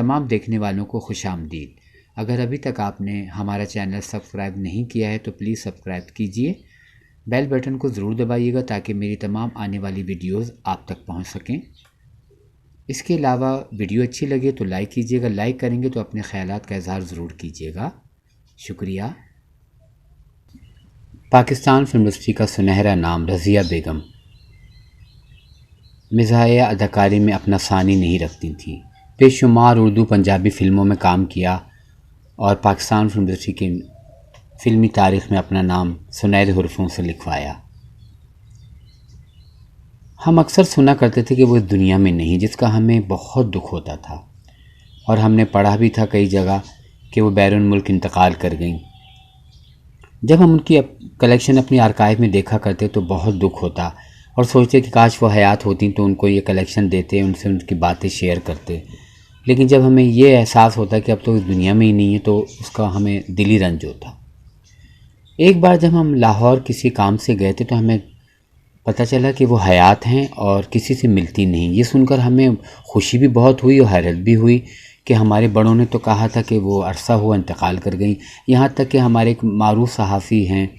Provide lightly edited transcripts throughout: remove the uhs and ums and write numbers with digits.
तमाम देखने वालों को खुशामदीद। अगर अभी तक आपने हमारा चैनल सब्सक्राइब नहीं किया है तो प्लीज़ सब्सक्राइब कीजिए। बेल बटन को ज़रूर दबाइएगा ताकि मेरी तमाम आने वाली वीडियोस आप तक पहुंच सकें। इसके अलावा वीडियो अच्छी लगे तो लाइक कीजिएगा। लाइक करेंगे तो अपने ख़यालात का इज़हार ज़रूर कीजिएगा। शुक्रिया। पाकिस्तान फिल्म इंडस्ट्री का सुनहरा नाम रज़िया बेगम मिज़ाहिया अदाकारी में अपना सानी नहीं रखती थी। बेशुमार उर्दू पंजाबी फ़िल्मों में काम किया और पाकिस्तान फिल्म इंडस्ट्री की फ़िल्मी तारीख़ में अपना नाम सुनहरे हुर्फ़ों से लिखवाया। हम अक्सर सुना करते थे कि वो इस दुनिया में नहीं, जिसका हमें बहुत दुख होता था और हमने पढ़ा भी था कई जगह कि वो बैरून मुल्क इंतकाल कर गईं। जब हम उनकी कलेक्शन अपनी आर्काइव में देखा करते तो बहुत दुख होता और सोचते कि काश वो हयात होती तो उनको ये कलेक्शन देते, उनसे उनकी बातें शेयर करते। लेकिन जब हमें ये एहसास होता कि अब तो इस दुनिया में ही नहीं है तो उसका हमें दिली रंज होता। एक बार जब हम लाहौर किसी काम से गए थे तो हमें पता चला कि वो हयात हैं और किसी से मिलती नहीं। ये सुनकर हमें खुशी भी बहुत हुई और हैरत भी हुई कि हमारे बड़ों ने तो कहा था कि वो अरसा हुआ इंतकाल कर गई। यहाँ तक कि हमारे एक मारूफ सहाफ़ी हैं,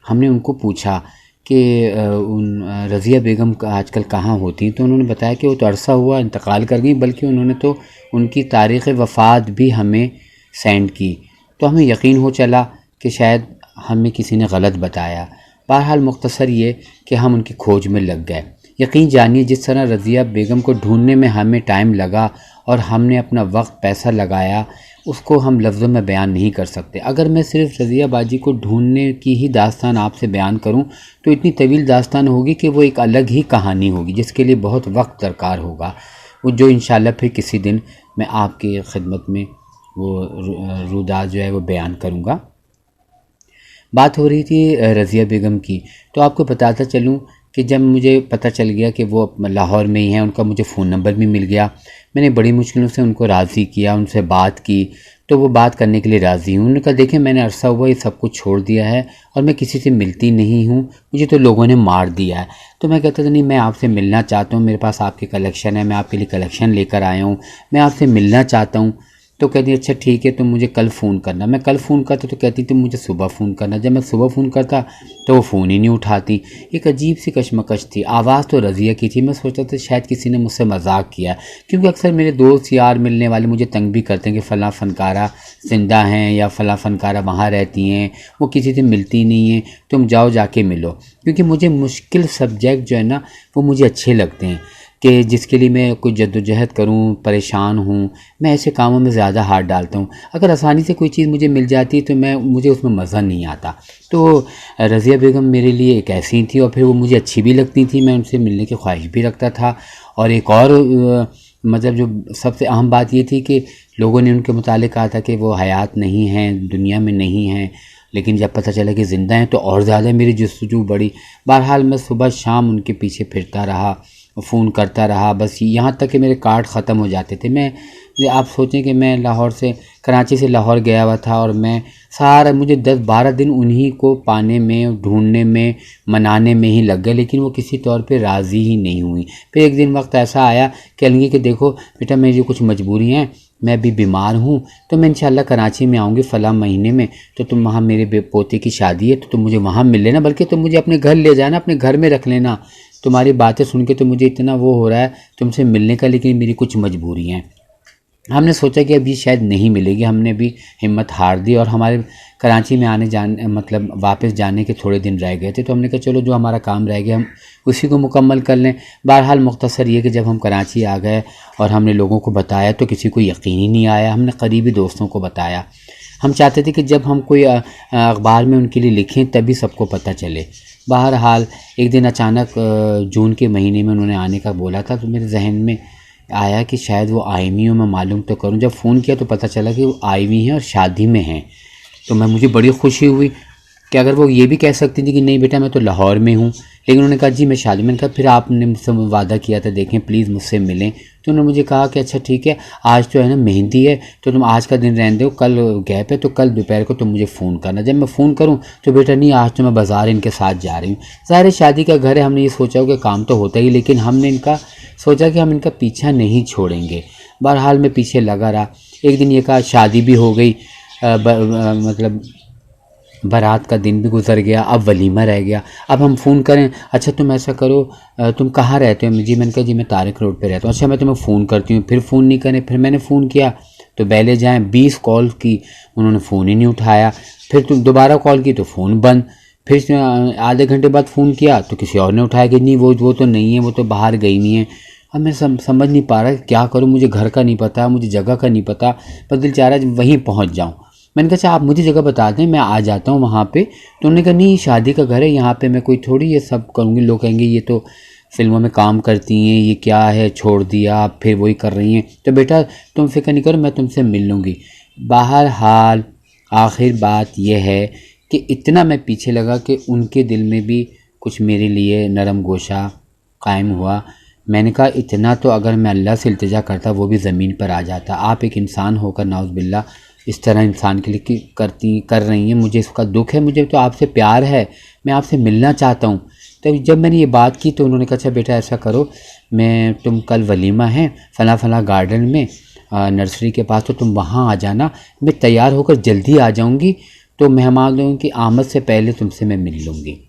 हमने उनको पूछा कि उन रज़िया बेगम का आजकल कहाँ होती हैं, तो उन्होंने बताया कि वो तो अरसा हुआ इंतकाल कर गई, बल्कि उन्होंने तो उनकी तारीख़ वफ़ात भी हमें सेंड की। तो हमें यकीन हो चला कि शायद हमें किसी ने गलत बताया। बहरहाल मुख्तसर ये कि हम उनकी खोज में लग गए। यकीन जानिए जिस तरह रज़िया बेगम को ढूंढने में हमें टाइम लगा और हमने अपना वक्त पैसा लगाया, उसको हम लफ्ज़ों में बयान नहीं कर सकते। अगर मैं सिर्फ रज़िया बाजी को ढूंढने की ही दास्तान आपसे बयान करूं तो इतनी तवील दास्तान होगी कि वो एक अलग ही कहानी होगी जिसके लिए बहुत वक्त दरकार होगा, वो जो इंशाल्लाह फिर किसी दिन मैं आपकी खिदमत में वो रुदात जो है वो बयान करूँगा। बात हो रही थी रज़िया बेगम की, तो आपको बताता चलूँ कि जब मुझे पता चल गया कि वो लाहौर में ही हैं, उनका मुझे फ़ोन नंबर भी मिल गया। मैंने बड़ी मुश्किलों से उनको राज़ी किया, उनसे बात की तो वो बात करने के लिए राज़ी हूँ। उन्होंने कहा देखें मैंने अरसा हुआ ये सब कुछ छोड़ दिया है और मैं किसी से मिलती नहीं हूँ, मुझे तो लोगों ने मार दिया है। तो मैं कहता था नहीं, मैं आपसे मिलना चाहता हूँ, मेरे पास आपकी कलेक्शन है, मैं आपके लिए कलेक्शन लेकर आया हूँ, मैं आपसे मिलना चाहता हूँ। तो कहती अच्छा ठीक है, तो मुझे कल फ़ोन करना। मैं कल फ़ोन करता तो कहती थी मुझे सुबह फ़ोन करना। जब मैं सुबह फ़ोन करता तो वो फ़ोन ही नहीं उठाती। एक अजीब सी कशमकश थी। आवाज़ तो रज़िया की थी। मैं सोचता था शायद किसी ने मुझसे मजाक किया, क्योंकि अक्सर मेरे दोस्त यार मिलने वाले मुझे तंग भी करते हैं कि फ़लाँ फ़नकारा ज़िंदा हैं या फ़लाँ फ़नकारा वहाँ रहती हैं, वो किसी से मिलती नहीं हैं, तुम जाओ जाके मिलो। क्योंकि मुझे मुश्किल सब्जेक्ट जो है ना वो मुझे अच्छे लगते हैं कि जिसके लिए मैं कुछ जद्दोजहद करूं, परेशान हूं, मैं ऐसे कामों में ज़्यादा हाथ डालता हूं। अगर आसानी से कोई चीज़ मुझे मिल जाती तो मुझे उसमें मज़ा नहीं आता। तो रज़िया बेगम मेरे लिए एक ऐसी थी और फिर वो मुझे अच्छी भी लगती थी, मैं उनसे मिलने की ख्वाहिश भी रखता था। और एक और मतलब जो सबसे अहम बात ये थी कि लोगों ने उनके मुतालिक कहा था कि वो हयात नहीं हैं, दुनिया में नहीं हैं, लेकिन जब पता चला कि ज़िंदा हैं तो और ज़्यादा मेरी जुस्तजू बढ़ी। बहरहाल मैं सुबह शाम उनके पीछे फिरता रहा, फ़ोन करता रहा, बस यहाँ तक कि मेरे कार्ड ख़त्म हो जाते थे। आप सोचें कि मैं लाहौर से कराची से लाहौर गया हुआ था और मैं सारा मुझे 10-12 दिन उन्हीं को पाने में, ढूंढने में, मनाने में ही लग गए, लेकिन वो किसी तौर पे राज़ी ही नहीं हुई। फिर एक दिन वक्त ऐसा आया कहेंगे कि देखो बेटा मेरी कुछ मजबूरी हैं, मैं अभी बीमार हूँ, तो मैं इंशाल्लाह कराची में आऊँगी फ़लाँ महीने में, तो तुम वहाँ मेरे पोते की शादी है तो तुम मुझे वहाँ मिल लेना, बल्कि तुम मुझे अपने घर ले जाना, अपने घर में रख लेना। तुम्हारी बातें सुन के तो मुझे इतना वो हो रहा है तुमसे मिलने का, लेकिन मेरी कुछ मजबूरी हैं। हमने सोचा कि अभी शायद नहीं मिलेगी, हमने भी हिम्मत हार दी और हमारे कराची में आने जाने मतलब वापस जाने के थोड़े दिन रह गए थे। तो हमने कहा चलो जो हमारा काम रह गया हम उसी को मुकम्मल कर लें। बहरहाल मुख्तसर ये कि जब हम कराची आ गए और हमने लोगों को बताया तो किसी को यकीन ही नहीं आया। हमने करीबी दोस्तों को बताया। हम चाहते थे कि जब हम कोई अखबार में उनके लिए लिखें तभी सबको पता चले। बहरहाल एक दिन अचानक जून के महीने में उन्होंने आने का बोला था, तो मेरे जहन में आया कि शायद वो आई हुई हो, मैं मालूम तो करूं। जब फ़ोन किया तो पता चला कि वो आई हुई हैं और शादी में हैं। तो मुझे बड़ी खुशी हुई कि अगर वो ये भी कह सकती थी कि नहीं बेटा मैं तो लाहौर में हूँ, लेकिन उन्होंने कहा जी मैं शादी में। कहा फिर आपने मुझसे वादा किया था, देखें प्लीज़ मुझसे मिलें। तो उन्होंने मुझे कहा कि अच्छा ठीक है, आज तो है ना मेहंदी है तो तुम आज का दिन रहने दो, कल गैप है तो कल दोपहर को तुम मुझे फ़ोन करना। जब मैं फ़ोन करूँ तो बेटा नहीं आज तो मैं बाज़ार इनके साथ जा रही हूँ। ज़ाहिर शादी का घर है, हमने ये सोचा हो कि काम तो होता ही, लेकिन हमने इनका सोचा कि हम इनका पीछा नहीं छोड़ेंगे। बहरहाल मैं पीछे लगा रहा। एक दिन ये कहा शादी भी हो गई, मतलब बारात का दिन भी गुजर गया, अब वलीमा रह गया। अब हम फ़ोन करें, अच्छा तुम ऐसा करो, तुम कहाँ रहते हो? जी मैंने कहा जी मैं तारिक रोड पे रहता हूँ। अच्छा मैं तुम्हें फ़ोन करती हूँ, फिर फ़ोन नहीं करें। फिर मैंने फ़ोन किया तो पहले जाएँ 20 कॉल की, उन्होंने फ़ोन ही नहीं उठाया। फिर तुम दोबारा कॉल की तो फ़ोन बंद। फिर आधे घंटे बाद फ़ोन किया तो किसी और ने उठाया कि नहीं वो तो नहीं है, वो तो बाहर गई नहीं है। अब मैं समझ नहीं पा रहा क्या करूँ, मुझे घर का नहीं पता, मुझे जगह का नहीं पता, बस दिल चाह रहा है वहीं पहुँच जाऊँ। मैंने कहा अच्छा आप मुझे जगह बता दें, मैं आ जाता हूँ वहाँ पे। तो उन्होंने कहा नहीं शादी का घर है, यहाँ पे मैं कोई थोड़ी ये सब करूँगी, लोग कहेंगे ये तो फिल्मों में काम करती हैं, ये क्या है, छोड़ दिया आप फिर वही कर रही हैं। तो बेटा तुम फिक्र नहीं करो, मैं तुमसे मिल लूँगी। बहरहाल आखिर बात यह है कि इतना मैं पीछे लगा कि उनके दिल में भी कुछ मेरे लिए नरम गोशा कायम हुआ। मैंने कहा इतना तो अगर मैं अल्लाह से इल्तिजा करता वो भी ज़मीन पर आ जाता। आप एक इंसान होकर नाउज़ बिल्ला इस तरह इंसान के लिए कर रही हैं, मुझे इसका दुख है, मुझे तो आपसे प्यार है, मैं आपसे मिलना चाहता हूँ। तो जब मैंने ये बात की तो उन्होंने कहा अच्छा बेटा ऐसा करो, तुम कल वलीमा है फ़लाँ गार्डन में नर्सरी के पास, तो तुम वहाँ आ जाना, मैं तैयार होकर जल्दी आ जाऊँगी, तो मेहमानों की आमद से पहले तुमसे मैं मिल लूँगी।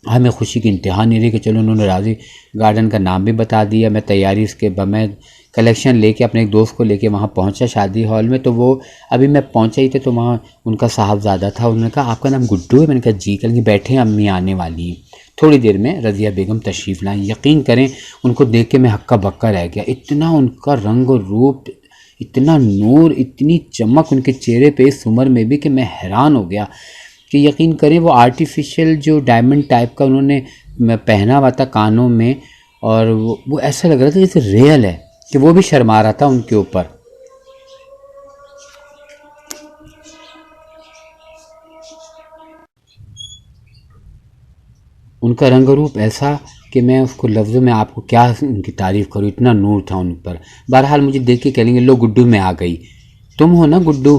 हमें खुशी की इंतहा नहीं रही कि चलो उन्होंने राज़ी गार्डन का नाम भी बता दिया। मैं तैयारी इसके मैं कलेक्शन लेके अपने एक दोस्त को लेके वहाँ पहुँचा शादी हॉल में। तो वो अभी मैं पहुँचा ही थे तो वहाँ उनका साहबजादा था। उन्होंने कहा आपका नाम गुड्डू है? मैंने कहा जी। कल बैठे हैं, अम्मी आने वाली हैं। थोड़ी देर में रज़िया बेगम तशरीफ़ लाएँ। यकीन करें उनको देख के मैं हक्का बक्का रह गया। इतना उनका रंग और रूप, इतना नूर, इतनी चमक उनके चेहरे पे इस उम्र में भी कि मैं हैरान हो गया कि यकीन करें वो आर्टिफिशियल जो डायमंड टाइप का उन्होंने पहना हुआ था कानों में, और वो ऐसा लग रहा था जैसे रियल है, कि वो भी शर्मा रहा था उनके ऊपर। उनका रंग रूप ऐसा कि मैं उसको लफ्ज़ों में आपको क्या उनकी तारीफ़ करूँ, इतना नूर था उन पर। बहरहाल मुझे देख के कहेंगे लो गुड्डू मैं आ गई, तुम हो ना गुड्डू?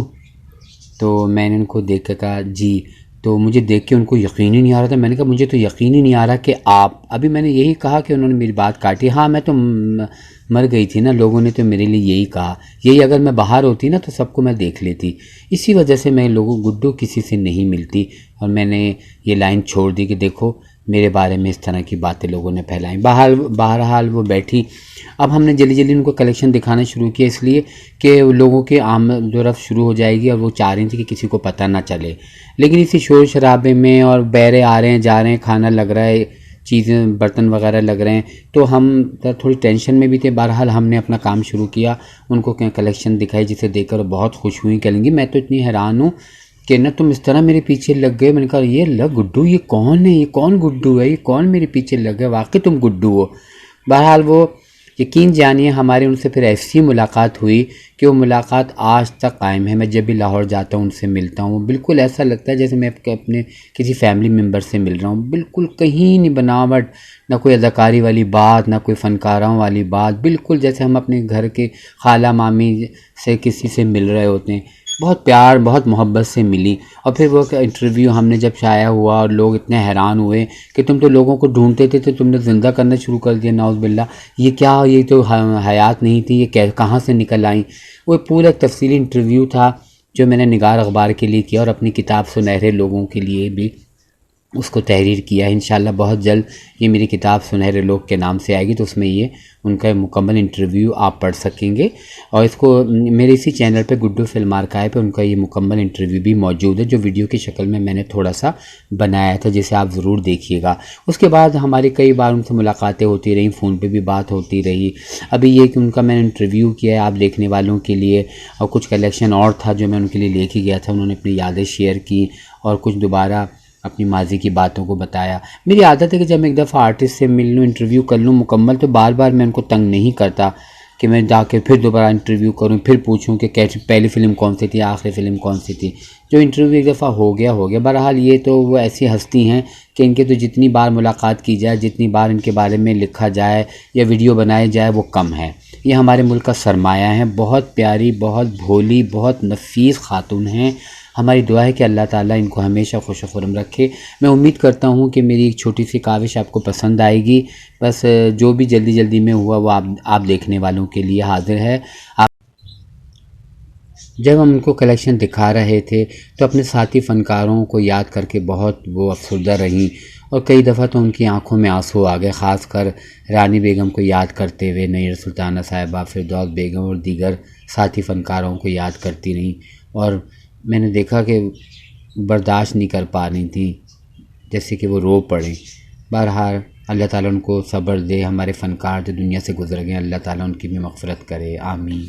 तो मैंने उनको देख कर कहा जी। तो मुझे देख के उनको यकीन ही नहीं आ रहा था। मैंने कहा मुझे तो यकीन ही नहीं आ रहा कि आप, अभी मैंने यही कहा कि उन्होंने मेरी बात काटी। हाँ मैं तो मर गई थी ना, लोगों ने तो मेरे लिए यही कहा, यही अगर मैं बाहर होती ना तो सबको मैं देख लेती। इसी वजह से मैं लोगों गुड्डू किसी से नहीं मिलती, और मैंने ये लाइन छोड़ दी कि देखो मेरे बारे में इस तरह की बातें लोगों ने फैलाई। बहरहाल वो बैठी। अब हमने जल्दी जल्दी उनको कलेक्शन दिखाना शुरू किया, इसलिए कि लोगों की आमद रफ्त शुरू हो जाएगी, और वो चाह रही थी कि किसी को पता ना चले। लेकिन इसी शोर शराबे में और बैरे आ रहे हैं जा रहे हैं, खाना लग रहा है, चीज़ें बर्तन वगैरह लग रहे हैं, तो हम थोड़ी टेंशन में भी थे। बहरहाल हमने अपना काम शुरू किया, उनको क्या कलेक्शन दिखाई, जिसे देखकर बहुत खुश हुई। कहेंगी मैं तो इतनी हैरान हूँ कि ना तुम इस तरह मेरे पीछे लग गए। मैंने कहा ये लग गुड्डू, ये कौन है, ये कौन गुड्डू है, ये कौन मेरे पीछे लग गया, वाकई तुम गुड्डू हो। बहरहाल वो यकीन जानिए हमारी उनसे फिर ऐसी मुलाकात हुई कि वो मुलाकात आज तक कायम है। मैं जब भी लाहौर जाता हूँ उनसे मिलता हूँ, बिल्कुल ऐसा लगता है जैसे मैं अपने किसी फैमिली मेम्बर से मिल रहा हूँ। बिल्कुल कहीं नहीं बनावट, ना कोई अदाकारी वाली बात, ना कोई फ़नकारों वाली बात, बिल्कुल जैसे हम अपने घर के खाला मामी से किसी से मिल रहे होते हैं। बहुत प्यार, बहुत मोहब्बत से मिली। और फिर वो इंटरव्यू हमने जब शाया हुआ और लोग इतने हैरान हुए कि तुम तो लोगों को ढूंढते थे तो तुमने ज़िंदा करना शुरू कर दिया, नाउज़ बिल्ला, ये क्या, ये तो हयात नहीं थी, ये कहाँ से निकल आई। वो पूरा एक तफसीली इंटरव्यू था जो मैंने निगार अखबार के लिए किया, और अपनी किताब सुनहरे लोगों के लिए भी उसको तहरीर किया है। इंशाल्लाह बहुत जल्द ये मेरी किताब सुनहरे लोग के नाम से आएगी, तो उसमें ये उनका मुकम्मल इंटरव्यू आप पढ़ सकेंगे। और इसको मेरे इसी चैनल पे गुड्डू फिल्म आर्काइव पे उनका ये मुकम्मल इंटरव्यू भी मौजूद है, जो वीडियो की शक्ल में मैंने थोड़ा सा बनाया था, जिसे आप ज़रूर देखिएगा। उसके बाद हमारी कई बार उनसे मुलाकातें होती रहीं, फ़ोन पर भी बात होती रही। अभी ये कि उनका मैंने इंटरव्यू किया है आप देखने वालों के लिए, और कुछ कलेक्शन और था जो मैं उनके लिए लेके गया था, उन्होंने अपनी यादें शेयर की और कुछ दोबारा अपनी माजी की बातों को बताया। मेरी आदत है कि जब मैं एक दफ़ा आर्टिस्ट से मिल लूँ, इंटरव्यू कर लूँ मुकम्मल, तो बार बार मैं उनको तंग नहीं करता कि मैं जाके फिर दोबारा इंटरव्यू करूँ, फिर पूछूँ कि कैसी पहली फ़िल्म कौन सी थी, आखिरी फ़िल्म कौन सी थी। जो इंटरव्यू एक दफ़ा हो गया हो गया। बहरहाल ये तो वो ऐसी हस्ती हैं कि इनके तो जितनी बार मुलाकात की जाए, जितनी बार इनके बारे में लिखा जाए या वीडियो बनाए जाए, वो कम है। ये हमारे मुल्क का सरमाया है, बहुत प्यारी, बहुत भोली, बहुत नफीस खातून हैं। हमारी दुआ है कि अल्लाह ताला इनको हमेशा खुश खुर्रम रखे। मैं उम्मीद करता हूँ कि मेरी एक छोटी सी काविश आपको पसंद आएगी। बस जो भी जल्दी जल्दी में हुआ वो आप देखने वालों के लिए हाजिर है। जब हम उनको कलेक्शन दिखा रहे थे तो अपने साथी फ़नकारों को याद करके बहुत वो अफसरदा रहीं और कई दफ़ा तो उनकी आंखों में आंसू आ गए, ख़ासकर रानी बेगम को याद करते हुए नैयर सुल्ताना साहिबा, फिरदौस बेगम और दीगर साथी फ़नकारों को याद करती रहीं। और मैंने देखा कि बर्दाश्त नहीं कर पा रही थी, जैसे कि वो रो पड़ें। बहरहाल अल्लाह ताला उनको सब्र दे। हमारे फ़नकार जो दुनिया से गुज़र गए, अल्लाह ताला उनकी भी मग़फ़िरत करे, आमीन।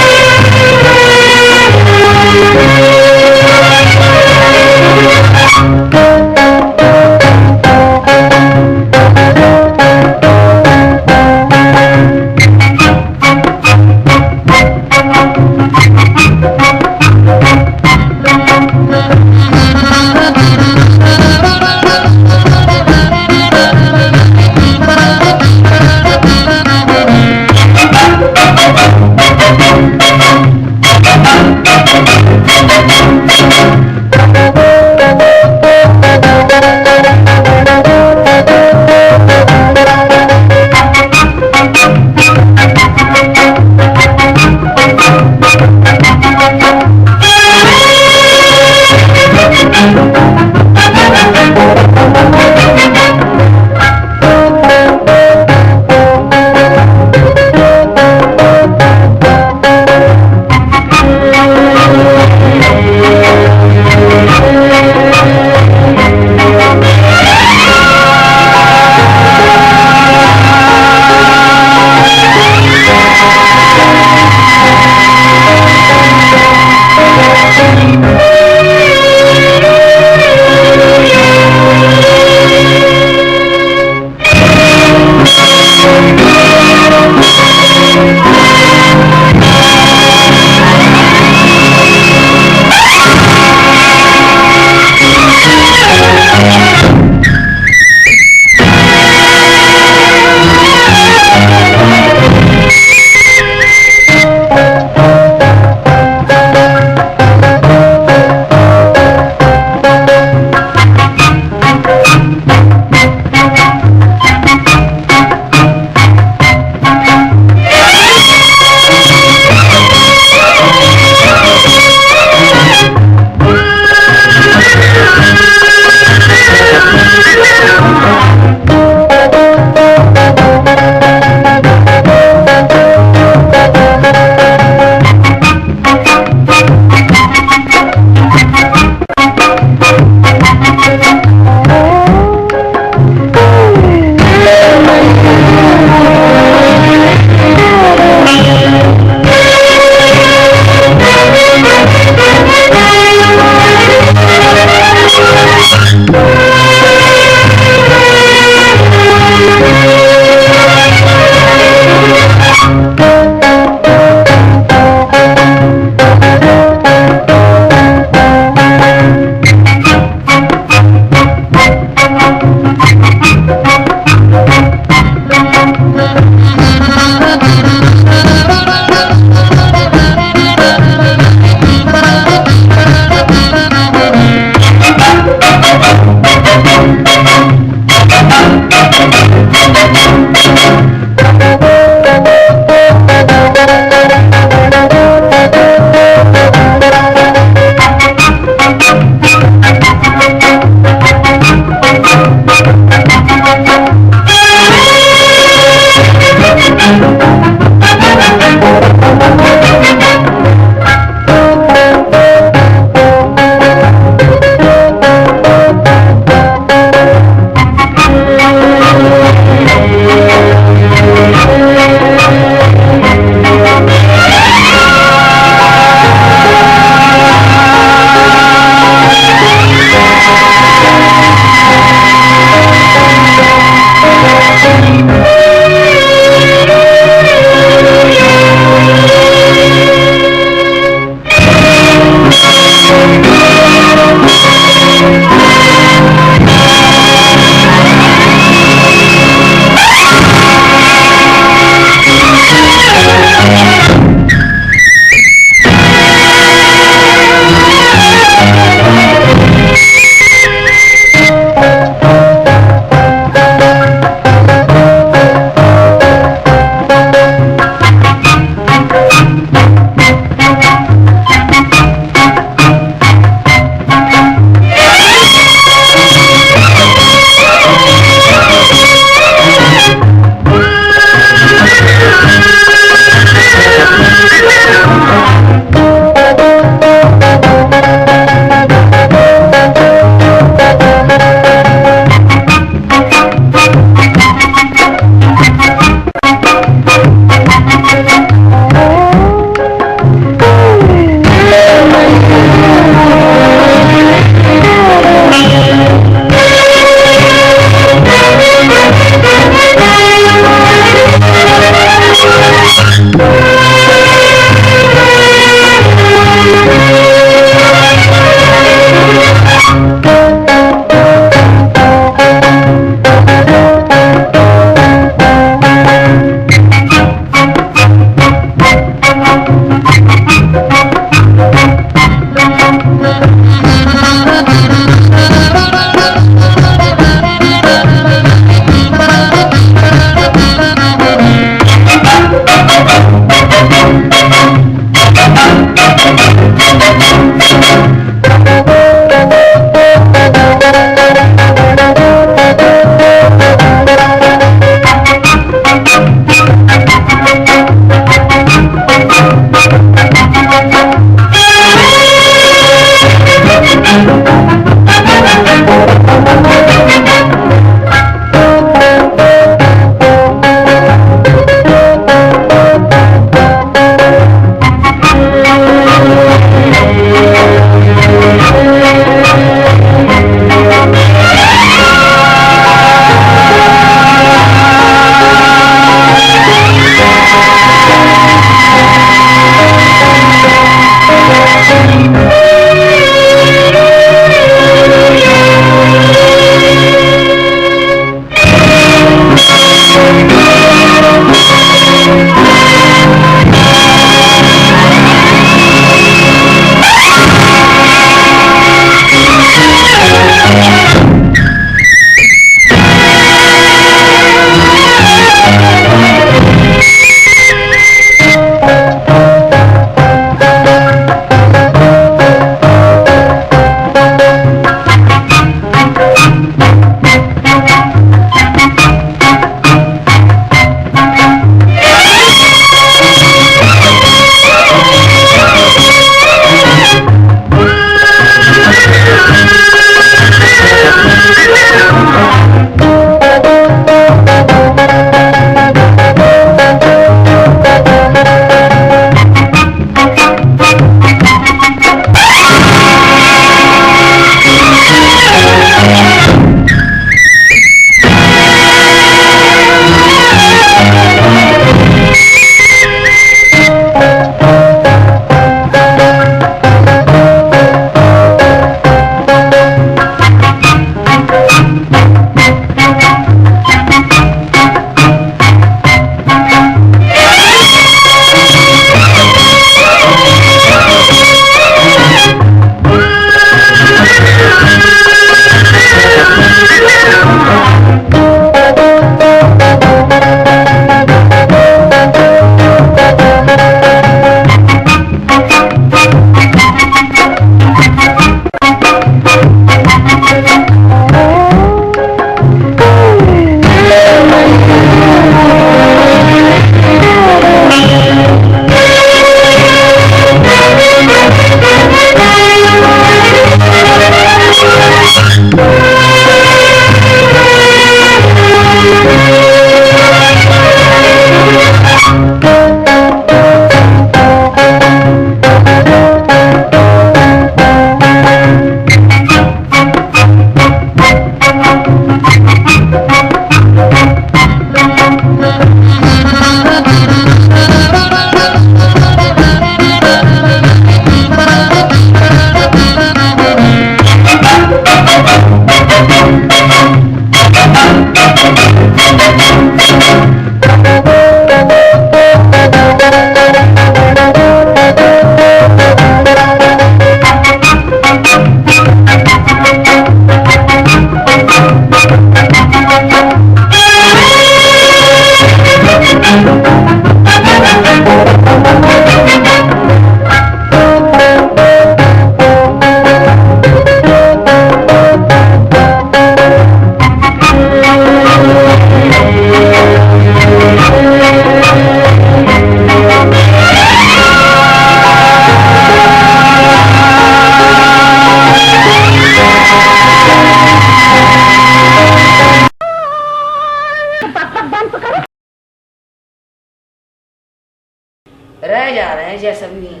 हुई है,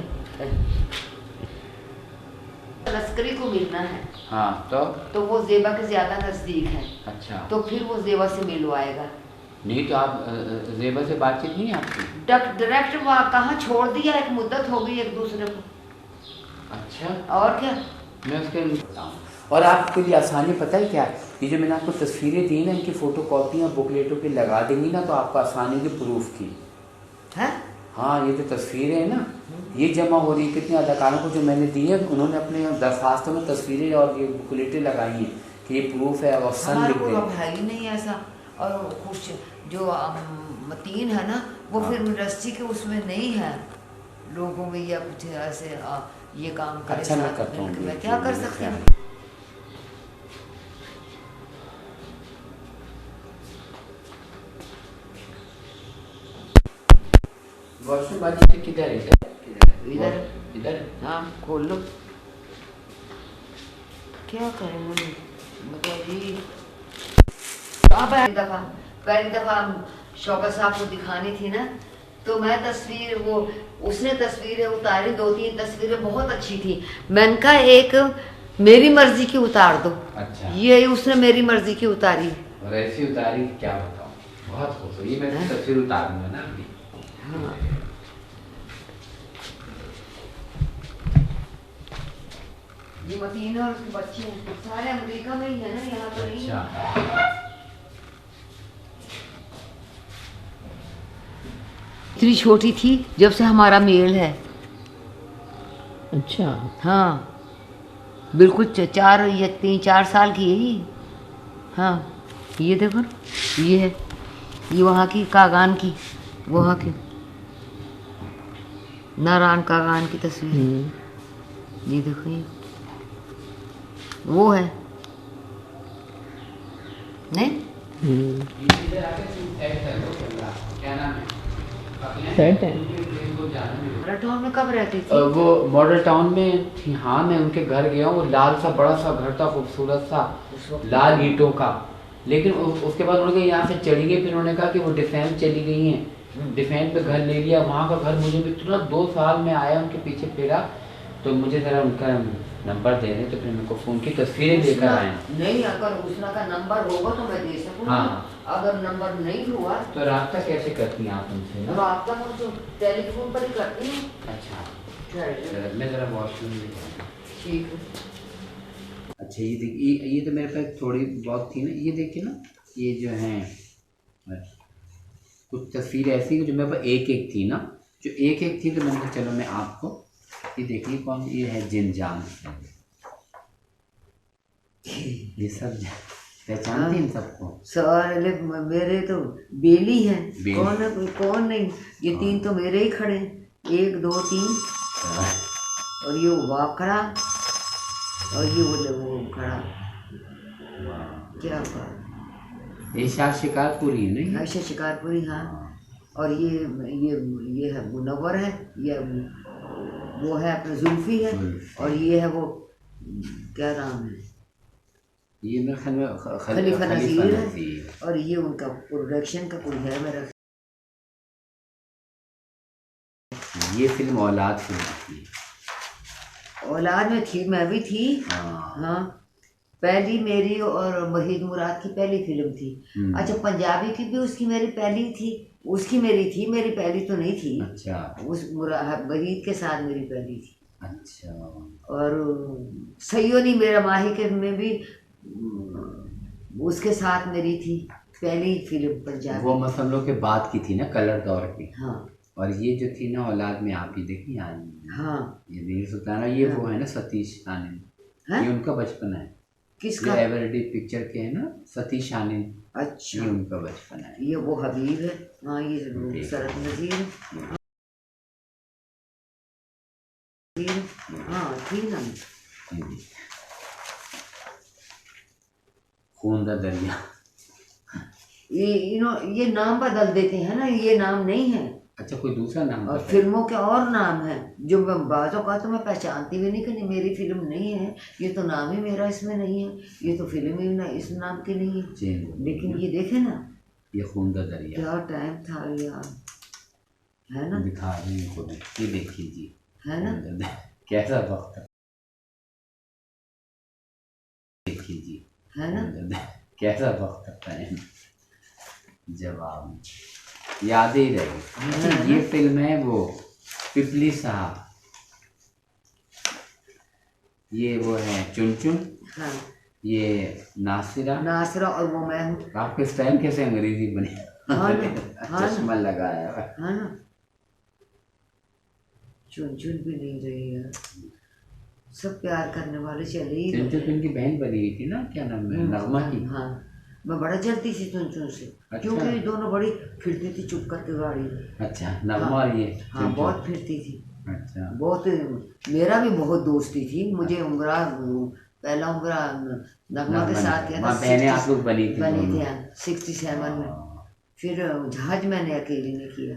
लश्करी को मिलना है। हाँ तो वो जेबा के ज्यादा नजदीक है। अच्छा, तो फिर वो जेबा से मिलवाएगा। नहीं तो आप जेबा से बातचीत नहीं है आपकी? डायरेक्ट वहाँ कहाँ छोड़ दिया, एक मुद्दत हो गई एक दूसरे को। अच्छा, और क्या। मैं उसके बताऊँ। और आपके लिए आसानी पता है क्या, ये जो मैंने आपको तस्वीरें दी ना, इनकी फ़ोटो कॉपियाँ बुकलेटों पे लगा देंगी ना, तो आपको आसानी की प्रूफ की है। हाँ, ये जो तस्वीरें हैं ना, ये जमा हो रही है। कितने अदाकारों को जो मैंने दी है, उन्होंने अपने दरख्वास्तों में तस्वीरें और ये बुकलेटें लगाई हैं कि ये प्रूफ है, और सन हमारे लिख को दे। अब है ही नहीं ऐसा। और कुछ जो मतीन है ना, वो हाँ। फिर इंडस्ट्री के उसमें नहीं है लोगों में, या कुछ ऐसे ये काम करे अच्छा, मैं साथ करता हूँ, मिलकर। मैं देखिए, क्या कर मेरे सकती ख्याल हूँ। वॉशरूम बाजी किधर है? इधर इधर। हाँ, खोल लो। क्या करें मुझे बताइए। अब पहली दफा शौकत साहब को दिखानी थी ना, तो मैं तस्वीर, वो उसने तस्वीरें उतारी, 2-3 तस्वीरें बहुत अच्छी थी। मैंने कहा एक मेरी मर्जी की उतार दो। अच्छा, ये उसने मेरी मर्जी की उतारी। और ऐसी उतारी क्या बताऊँ, बहुत खूबसूरत। ये मैं तस्वीर उतारूंगा ना अभी। हाँ, ये मतीन और उसके बच्चे हैं, सारे अमेरिका में ही है ना, यहाँ पर नहीं है। अच्छा, इतनी छोटी थी जब से हमारा मेल है। अच्छा। हाँ, बिल्कुल 4 या 3-4 साल की है ये। हाँ, ये देखो ना, ये है, ये वहाँ की कागान की, वहाँ की नारायण कागान की तस्वीर। ये देखो, ये वो है नहीं। क्या नाम है? सेट है। मॉडल टाउन में कब रहती थी? वो मॉडल टाउन में थी। हाँ, मैं उनके घर गया हूँ। वो लाल सा बड़ा सा घर था, खूबसूरत सा, लाल ईंटों का। लेकिन उसके बाद उन्होंने यहाँ से चली गई। फिर उन्होंने कहा कि वो डिफेंस चली गई हैं, डिफेंस पे घर ले लिया। वहाँ का घर मुझे भी तुरंत 2 साल में आया, उनके पीछे फिरा, तो मुझे ज़रा उनका नंबर दे दें, तो फिर मेरे को फ़ोन की तस्वीरें लेकर आए। नहीं, अगर उसना का नंबर होगा तो मैं दे सकूँगा। हाँ, अगर नंबर नहीं हुआ तो रास्ता कैसे करती हैं आप उनसे? तो आपका मुझे टेलीफोन पर ही करती हूँ। अच्छा, चलिए, मैं ज़रा वॉशरूम में जाऊँ। ठीक है। अच्छा, ये देखिए, ये तो मेरे पास थोड़ी बहुत थी ना, ये देखिए ना, ये जो हैं कुछ तस्वीरें ऐसी कि जो मेरे पास एक एक थी ना, जो एक एक थी, तो मैंने कहा चलो मैं आपको ये देखिए। कौन, ये है जिनजान, ये सब पहचानते हैं इन सबको? सारे मेरे तो बेली हैं। बेली। कौन है कौन नहीं, ये 3 तो मेरे ही खड़े, 1 2 3, और ये वाकड़ा, और ये वो खड़ा। क्या बात। ये शायद शिकारपुरी है नहीं? अच्छा, शिकारपुरी। हाँ, और ये है मुनव्वर है, ये वो है अपना जुल्फी है, और ये है वो क्या नाम है, ये मेरे ख्याल में खलीफा नज़ीर है। नज़ीर। और ये उनका प्रोडक्शन का कोई है मेरा। ये फिल्म औलाद फिल्म थी। औलाद में थी, मैं भी थी। हाँ, हाँ, पहली मेरी और वहीद मुराद की पहली फिल्म थी। अच्छा, पंजाबी की भी उसकी मेरी पहली थी, उसकी मेरी थी, मेरी पहली तो नहीं थी। अच्छा, उस वहीद के साथ मेरी पहली थी। अच्छा, और सैयोनी मेरा माही के में भी उसके साथ मेरी थी पहली फिल्म पंजाबी। वो मतलब हम लोग के बाद की थी ना, कलर दौर की। हाँ, और ये जो थी ना औलाद में, आप ये देखिए आज। हाँ, ये वीर सुल्ताना, ये वो है ना सतीश आनंद, ये उनका बचपन है। किसका? एवरडी पिक्चर के है ना सतीश आनंद। अच्छा, ये उनका बचपन है। ये वो हबीब है। हाँ, ये शरत नज़ीर है। हाँ, थी ना। खून दा दरिया। ये नाम बदल देते हैं ना, ये नाम नहीं है। अच्छा, कोई दूसरा नाम? और फिल्मों के और नाम है जो मैं बातों का तो मैं पहचानती भी नहीं कि नहीं, मेरी फिल्म नहीं है, ये तो नाम ही मेरा इसमें नहीं है, ये तो फिल्म ही ना इस नाम की नहीं है। लेकिन ये देखे ना, ये खून दा दरिया क्या टाइम था यार, है ना। दिखा रहे हैं खुद, ये देखिए जी। है ना। कैसा वक्त देखिए जी, है ना। कैसा वक्त टाइम जवाब याद ही रहे। अच्छा, ये फिल्म है वो पिपली साहब, ये वो है चुन चुन, हाँ ये नासिरा। नासरा और वो मैं हूँ। आपके स्टाइल कैसे अंग्रेजी बने? हाँ ना, हाँ चश्मा ना, लगाया हुआ। हाँ ना। चुन चुन भी नहीं रही है, सब प्यार करने वाले चले ही चुन गए। चुन की बहन बनी हुई थी ना, क्या नाम है, नगमा की। हाँ, मैं बड़ा जलती थी चुन चुन से। अच्छा। क्योंकि ये दोनों बड़ी फिरती थी चुप करके गाड़ी में। अच्छा, नगमा हाँ, और ये हाँ चुन बहुत चुन। फिरती थी। अच्छा। बहुत, मेरा भी बहुत दोस्ती थी। मुझे उम्रा, पहला उम्रा नगमा के साथ किया था। वहाँ बहनें आप लोग बनी थी बनी दोनों। थी 67 में। फिर जहाज मैंने अकेली ने किया।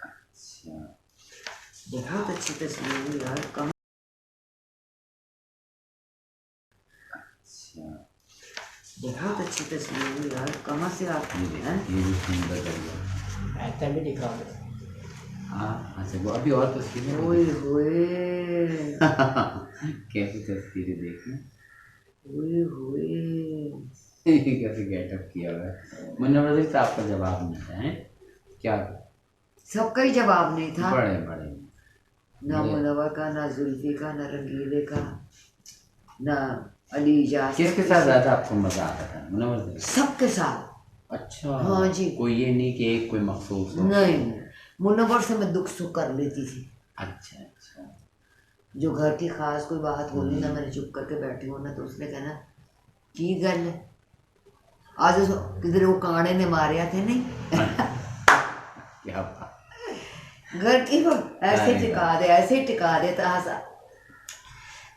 अच्छा। बहुत अच्छी तस्वीर हुई यार, कम। अच्छा, बहुत अच्छी तस्वीर हुई यार, कहाँ से आप हैं। ये भी सुंदर लग ऐसा भी दिखा दो। हाँ। अच्छा, वो अभी और तस्वीरें ओए होए, कैसी तस्वीरें देखना। ओए होए। कैसे गेटअप किया हुआ है। मुन्ना ब्रदर से आपका जवाब नहीं था, है क्या? सबका ही जवाब नहीं था। बड़े बड़े ना मुनव्वर का, ना जुल्फी का, ना रंगीले का, ना अली इजाज। किसके साथ ज़्यादा आपको मजा आता था? मुन्ना ब्रदर सबके साथ। अच्छा। हाँ जी। कोई ये नहीं कि एक कोई मखसूस हो। नहीं, मुनव्वर से मैं दुख सुख कर लेती थी। अच्छा अच्छा। जो घर की खास कोई बात होनी ना, मैंने चुप करके बैठी हूँ ना, तो उसने कहना की गल है आज किधर वो कांडे ने मारिया थे नहीं। क्या बात। घर की वो ऐसे टिका दे, ऐसे ही टिका दे ताजा।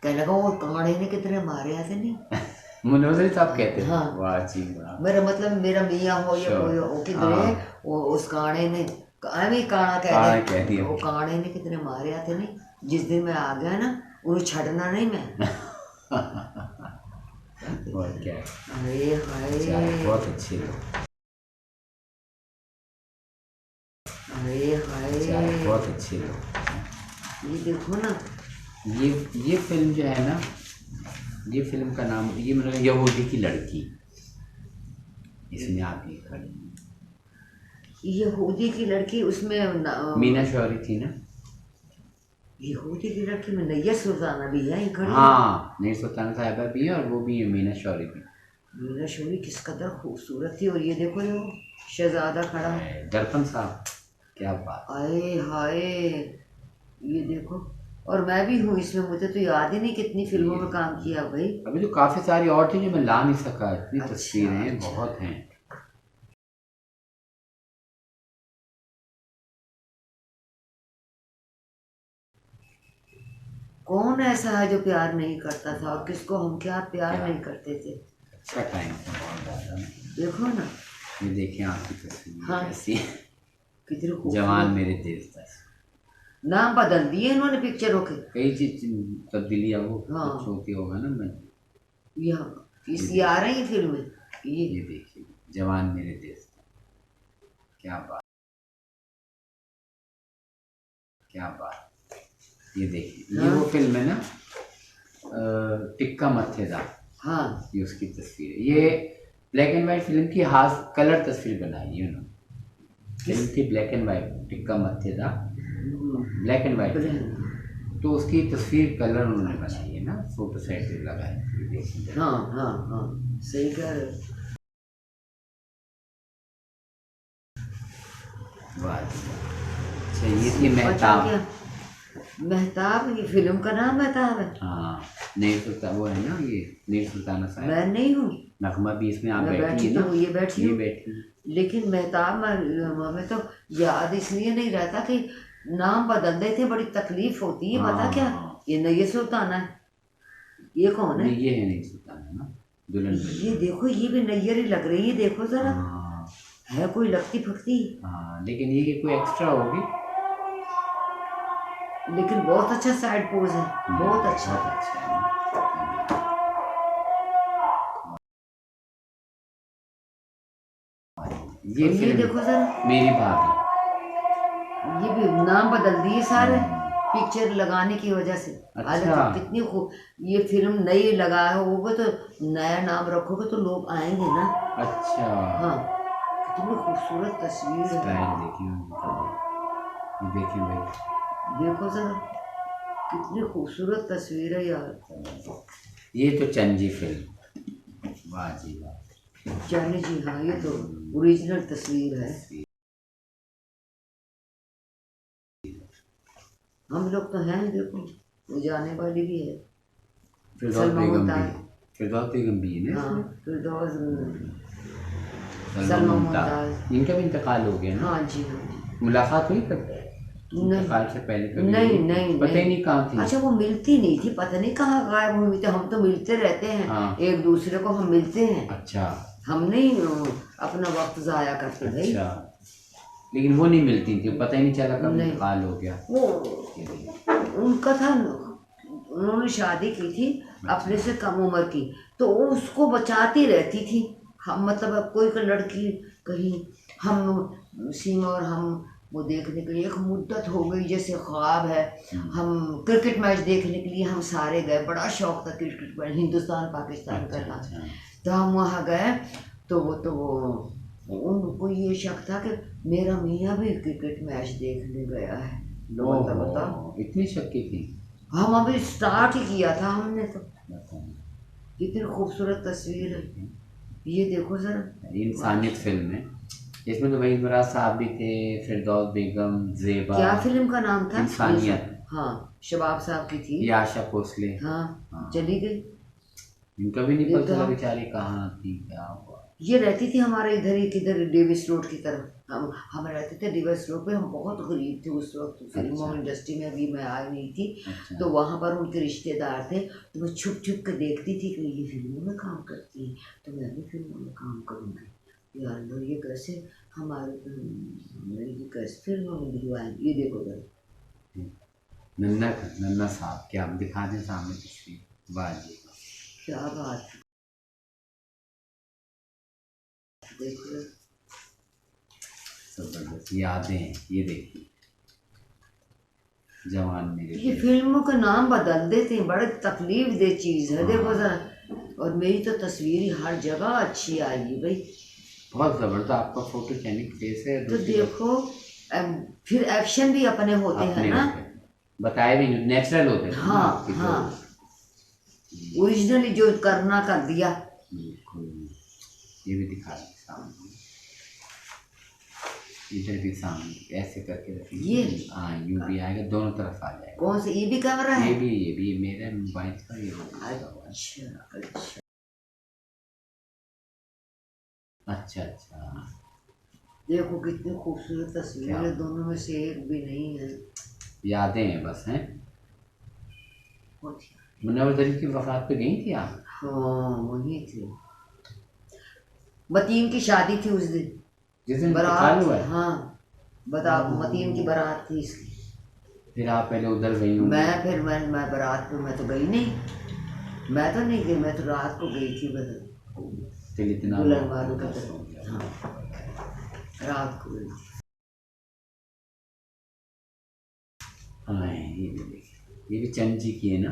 कहने लगा वो कांडे ने कितने मारे थे नहीं। मुन्ना ब्रदर साहब कहते हैं। हाँ। वाह जी वाह। मेरा मतलब मेरा मियाँ हो या कोई हो किधरे, हाँ। वो उस काणे ने एवं काणा काणा कह कह दे, दिया। वो काणे ने कितने मारे थे नहीं। जिस दिन मैं आ गया ना, उन्हें छड़ना नहीं मैं। और क्या। अरे हाय, बहुत अच्छे लोग। अरे हाय, बहुत अच्छे लोग। ये देखो ना। ये फिल्म जो है ना, ये फिल्म का नाम, ये मतलब यहूदी की लड़की, इसमें आप ये खड़ी यहूदी की लड़की, उसमें मीना शौरी थी ना। यहूदी की लड़की में नैया सुल्ताना भी है, खड़ी। हाँ, नई सुल्ताना साहिबा भी है और वो भी है मीना शौरी भी। मीना शौरी किस कदर खूबसूरत थी। और ये देखो ये शहजादा खड़ा है, दर्पण साहब, क्या बात। आए हाय, ये देखो। और मैं भी हूँ इसमें, मुझे तो याद ही नहीं कितनी फिल्मों में काम किया भाई। अभी तो काफी सारी और थी जो मैं ला नहीं सका, इतनी अच्छा, तस्वीरें हैं, अच्छा। बहुत हैं। कौन ऐसा है जो प्यार नहीं करता था, और किसको हम क्या प्यार क्या? नहीं करते थे। अच्छा टाइम था बहुत ज़्यादा। देखो ना, ये देखिए आपकी तस्वीर हाँ। कैसी है। कितने खूबसूरत। जवान मेरे देश का। नाम बदल दिए इन्होंने पिक्चरों के। कई चीज तब्दीलियाँ वो हाँ। कुछ होती होगा ना। मैं यहाँ इसलिए आ रही है फिल्में ये। ये देखिए जवान मेरे देश का, क्या बात, क्या बात। ये देखिए ये हाँ। वो फिल्म है ना, टिक्का मथेदा। हाँ, ये उसकी तस्वीर है। ये ब्लैक एंड वाइट फिल्म की हाफ कलर तस्वीर बनाई है उन्होंने। फिल्म थी ब्लैक एंड वाइट, टिक्का मथेदा, ब्लैक एंड वाइट। तो उसकी तस्वीर कलर उन्होंने बनाई है ना, फोटो साइड पे लगा है, देखिए। हाँ, हाँ, हाँ, सही कह रहे हो। वाह जी वाह। अच्छा, ये थी पता मेहताब। क्या, मेहताब, ये फिल्म का नाम मेहताब है। हाँ, नई सुल्तान वो है ना, ये नई सुल्ताना साहब। मैं नहीं हूँ, नगमा भी इसमें आप मैं बैठी बैठी है ना। तो ये बैठी ये हूँ। बैठी है। लेकिन मेहताब हमें तो याद इसलिए नहीं रहता कि नाम बदल देते, बड़ी तकलीफ होती है। पता क्या, हाँ। ये नैया सुल्ताना है। ये कौन है? नहीं, ये है नई सुल्ताना ना, दुल्हन बनी। ये देखो, ये भी नैयर ही लग रही है, देखो जरा। हाँ है कोई लगती फकती, हाँ, लेकिन ये कि कोई एक्स्ट्रा होगी। लेकिन बहुत अच्छा साइड पोज है, बहुत अच्छा। बहुत अच्छा है ना। ये ये फिल्म देखो जरा, मेरी भाभी। ये भी नाम बदल दिए सारे। पिक्चर लगाने की वजह से। हालांकि अच्छा। कितनी ये फिल्म नई लगा होगे तो नया नाम रखोगे तो लोग आएंगे ना। अच्छा। हाँ, कितनी खूबसूरत तस्वीर है। स्टाइल देखिए ये देखिए भाई, देखो जरा कितनी खूबसूरत तस्वीर है यार। ये तो चंजी फिल्म, वाह जी वाह। जानी जी, हाँ ये तो ओरिजिनल तस्वीर है। हम लोग तो हैं, देखो वो जाने वाली भी है। फिरदौस सलमा बेगम भी मुमताज। है, फिरदौस बेगम भी है ना हाँ, इसमें? फिरदौस, सलमा सलमा मुमताज, मुमताज। इनका भी इंतकाल हो गया ना? हाँ जी, हाँ जी। मुलाकात हुई तब नहीं इंतकाल से पहले कभी नहीं हुई? नहीं पता ही नहीं कहाँ थी। अच्छा, वो मिलती नहीं थी, पता नहीं कहाँ गायब हुई थी। हम तो मिलते रहते हैं। हाँ। एक दूसरे को हम मिलते हैं। अच्छा हम नहीं अपना वक्त जाया करते भाई। अच्छा, लेकिन वो नहीं मिलती थी, पता ही नहीं चला कब नहीं। इंतकाल हो गया। वो उनका था, उन्होंने शादी की थी अपने से कम उम्र की, तो वो उसको बचाती रहती थी। हम मतलब अब कोई लड़की कहीं, हम सीमा और हम वो देखने के लिए एक मुद्दत हो गई जैसे ख्वाब है। हम क्रिकेट मैच देखने के लिए हम सारे गए, बड़ा शौक था क्रिकेट मैच, हिंदुस्तान पाकिस्तान का था। अच्छा। तो हम वहाँ गए तो वो उनको ये शक था कि मेरा मियाँ भी क्रिकेट मैच देखने गया है। लो बता, इतनी शक्की थी। हम अभी स्टार्ट ही किया था हमने तो। कितनी खूबसूरत तस्वीर है, ये देखो सर। इंसानियत फिल्म है, इसमें तो वही इमरान साहब भी थे, फिरदौस बेगम, जेबा। क्या फिल्म का नाम था? इंसानियत। हाँ, शबाब साहब की थी। ये आशा भोसले। हाँ, चली गई। इनका भी नहीं पता चला हम बेचारी कहाँ थी, क्या हुआ। ये रहती थी हमारे इधर ही, किधर डेविस रोड की तरफ। हम रहते थे डेविस रोड पे। हम बहुत गरीब थे उस वक्त, फिल्मों इंडस्ट्री में अभी मैं आई नहीं थी। अच्छा। तो वहाँ पर उनके रिश्तेदार थे, तो मैं छुप छुप के देखती थी कि ये फिल्मों में काम करती है, तो मैं भी फिल्मों में काम करूँगी यार। लो ये कैसे ये कैसे फिल्मों में दिलवाएंगे। ये देखो जरा, नन्ना नन्ना साहब, क्या हम दिखा दें सामने तस्वीर? वाह जी, क्या बात है, देखो जबरदस्त यादें हैं। ये देखिए जवान मेरे ये फिल्मों के नाम बदल देते हैं, बड़े तकलीफ दे चीज़ है। देखो जरा, और मेरी तो तस्वीर हर जगह अच्छी आई है भाई, बहुत ज़बरदस्त आपका फोटोजेनिक फेस है। तो देखो फिर एक्शन भी अपने होते हैं ना, बताए भी नेचुरल होते हैं। हाँ हाँ, ओरिजिनली जो करना कर दिया। ये भी दिखा दें सामने, इधर भी सामने ऐसे करके रखिए। ये हाँ, यूं भी आएगा, दोनों तरफ आ जाएगा। कौन से, ये भी कैमरा है? ये भी मेरे मोबाइल का ये अच्छा। अच्छा अच्छा, देखो कितनी खूबसूरत तस्वीर है, दोनों में से एक भी नहीं है। यादें हैं बस हैं। मुन्ना शरीफ की वफात पे गई थी आप? हाँ, वही थी। मतीन की शादी थी उस दिन, जिस दिन बारात हुआ है। हाँ, बता, मतीन की बारात थी इसकी। फिर आप पहले उधर गई होंगी? मैं बारात पे मैं तो गई नहीं, मैं तो नहीं गई, मैं तो रात को गई थी बदल। फिर इतना दुल्हन वालों का हाँ, रात को गई थी। हाँ, ये भी देखिए, ये भी चंद जी की है ना।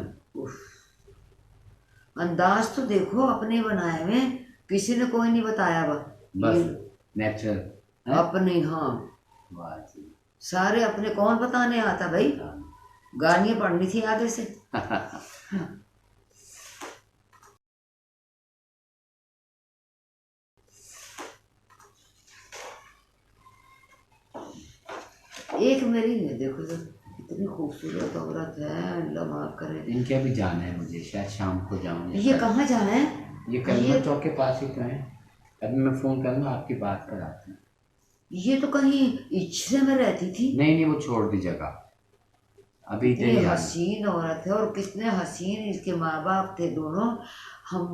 अंदाज तो देखो अपने बनाए हुए, किसी ने कोई नहीं बताया बस नेचुरल अपने। हाँ, वाह जी, सारे अपने, कौन बताने आता भाई, गालियाँ पढ़नी थी आगे से। एक मेरी है, देखो तो इतनी खूबसूरत औरत है, अल्लाह माफ करे। इनके भी जाना है मुझे, शायद शाम को जाऊँ। ये कहाँ जाना है? ये कलमा चौक के पास ही तो है। अभी मैं फ़ोन करूँगा, आपकी बात कराते हैं। ये तो कहीं इच्छे में रहती थी। नहीं, वो छोड़ दी जगह, अभी कितनी हसीन औरत है, और कितने हसीन इसके माँ बाप थे दोनों। हम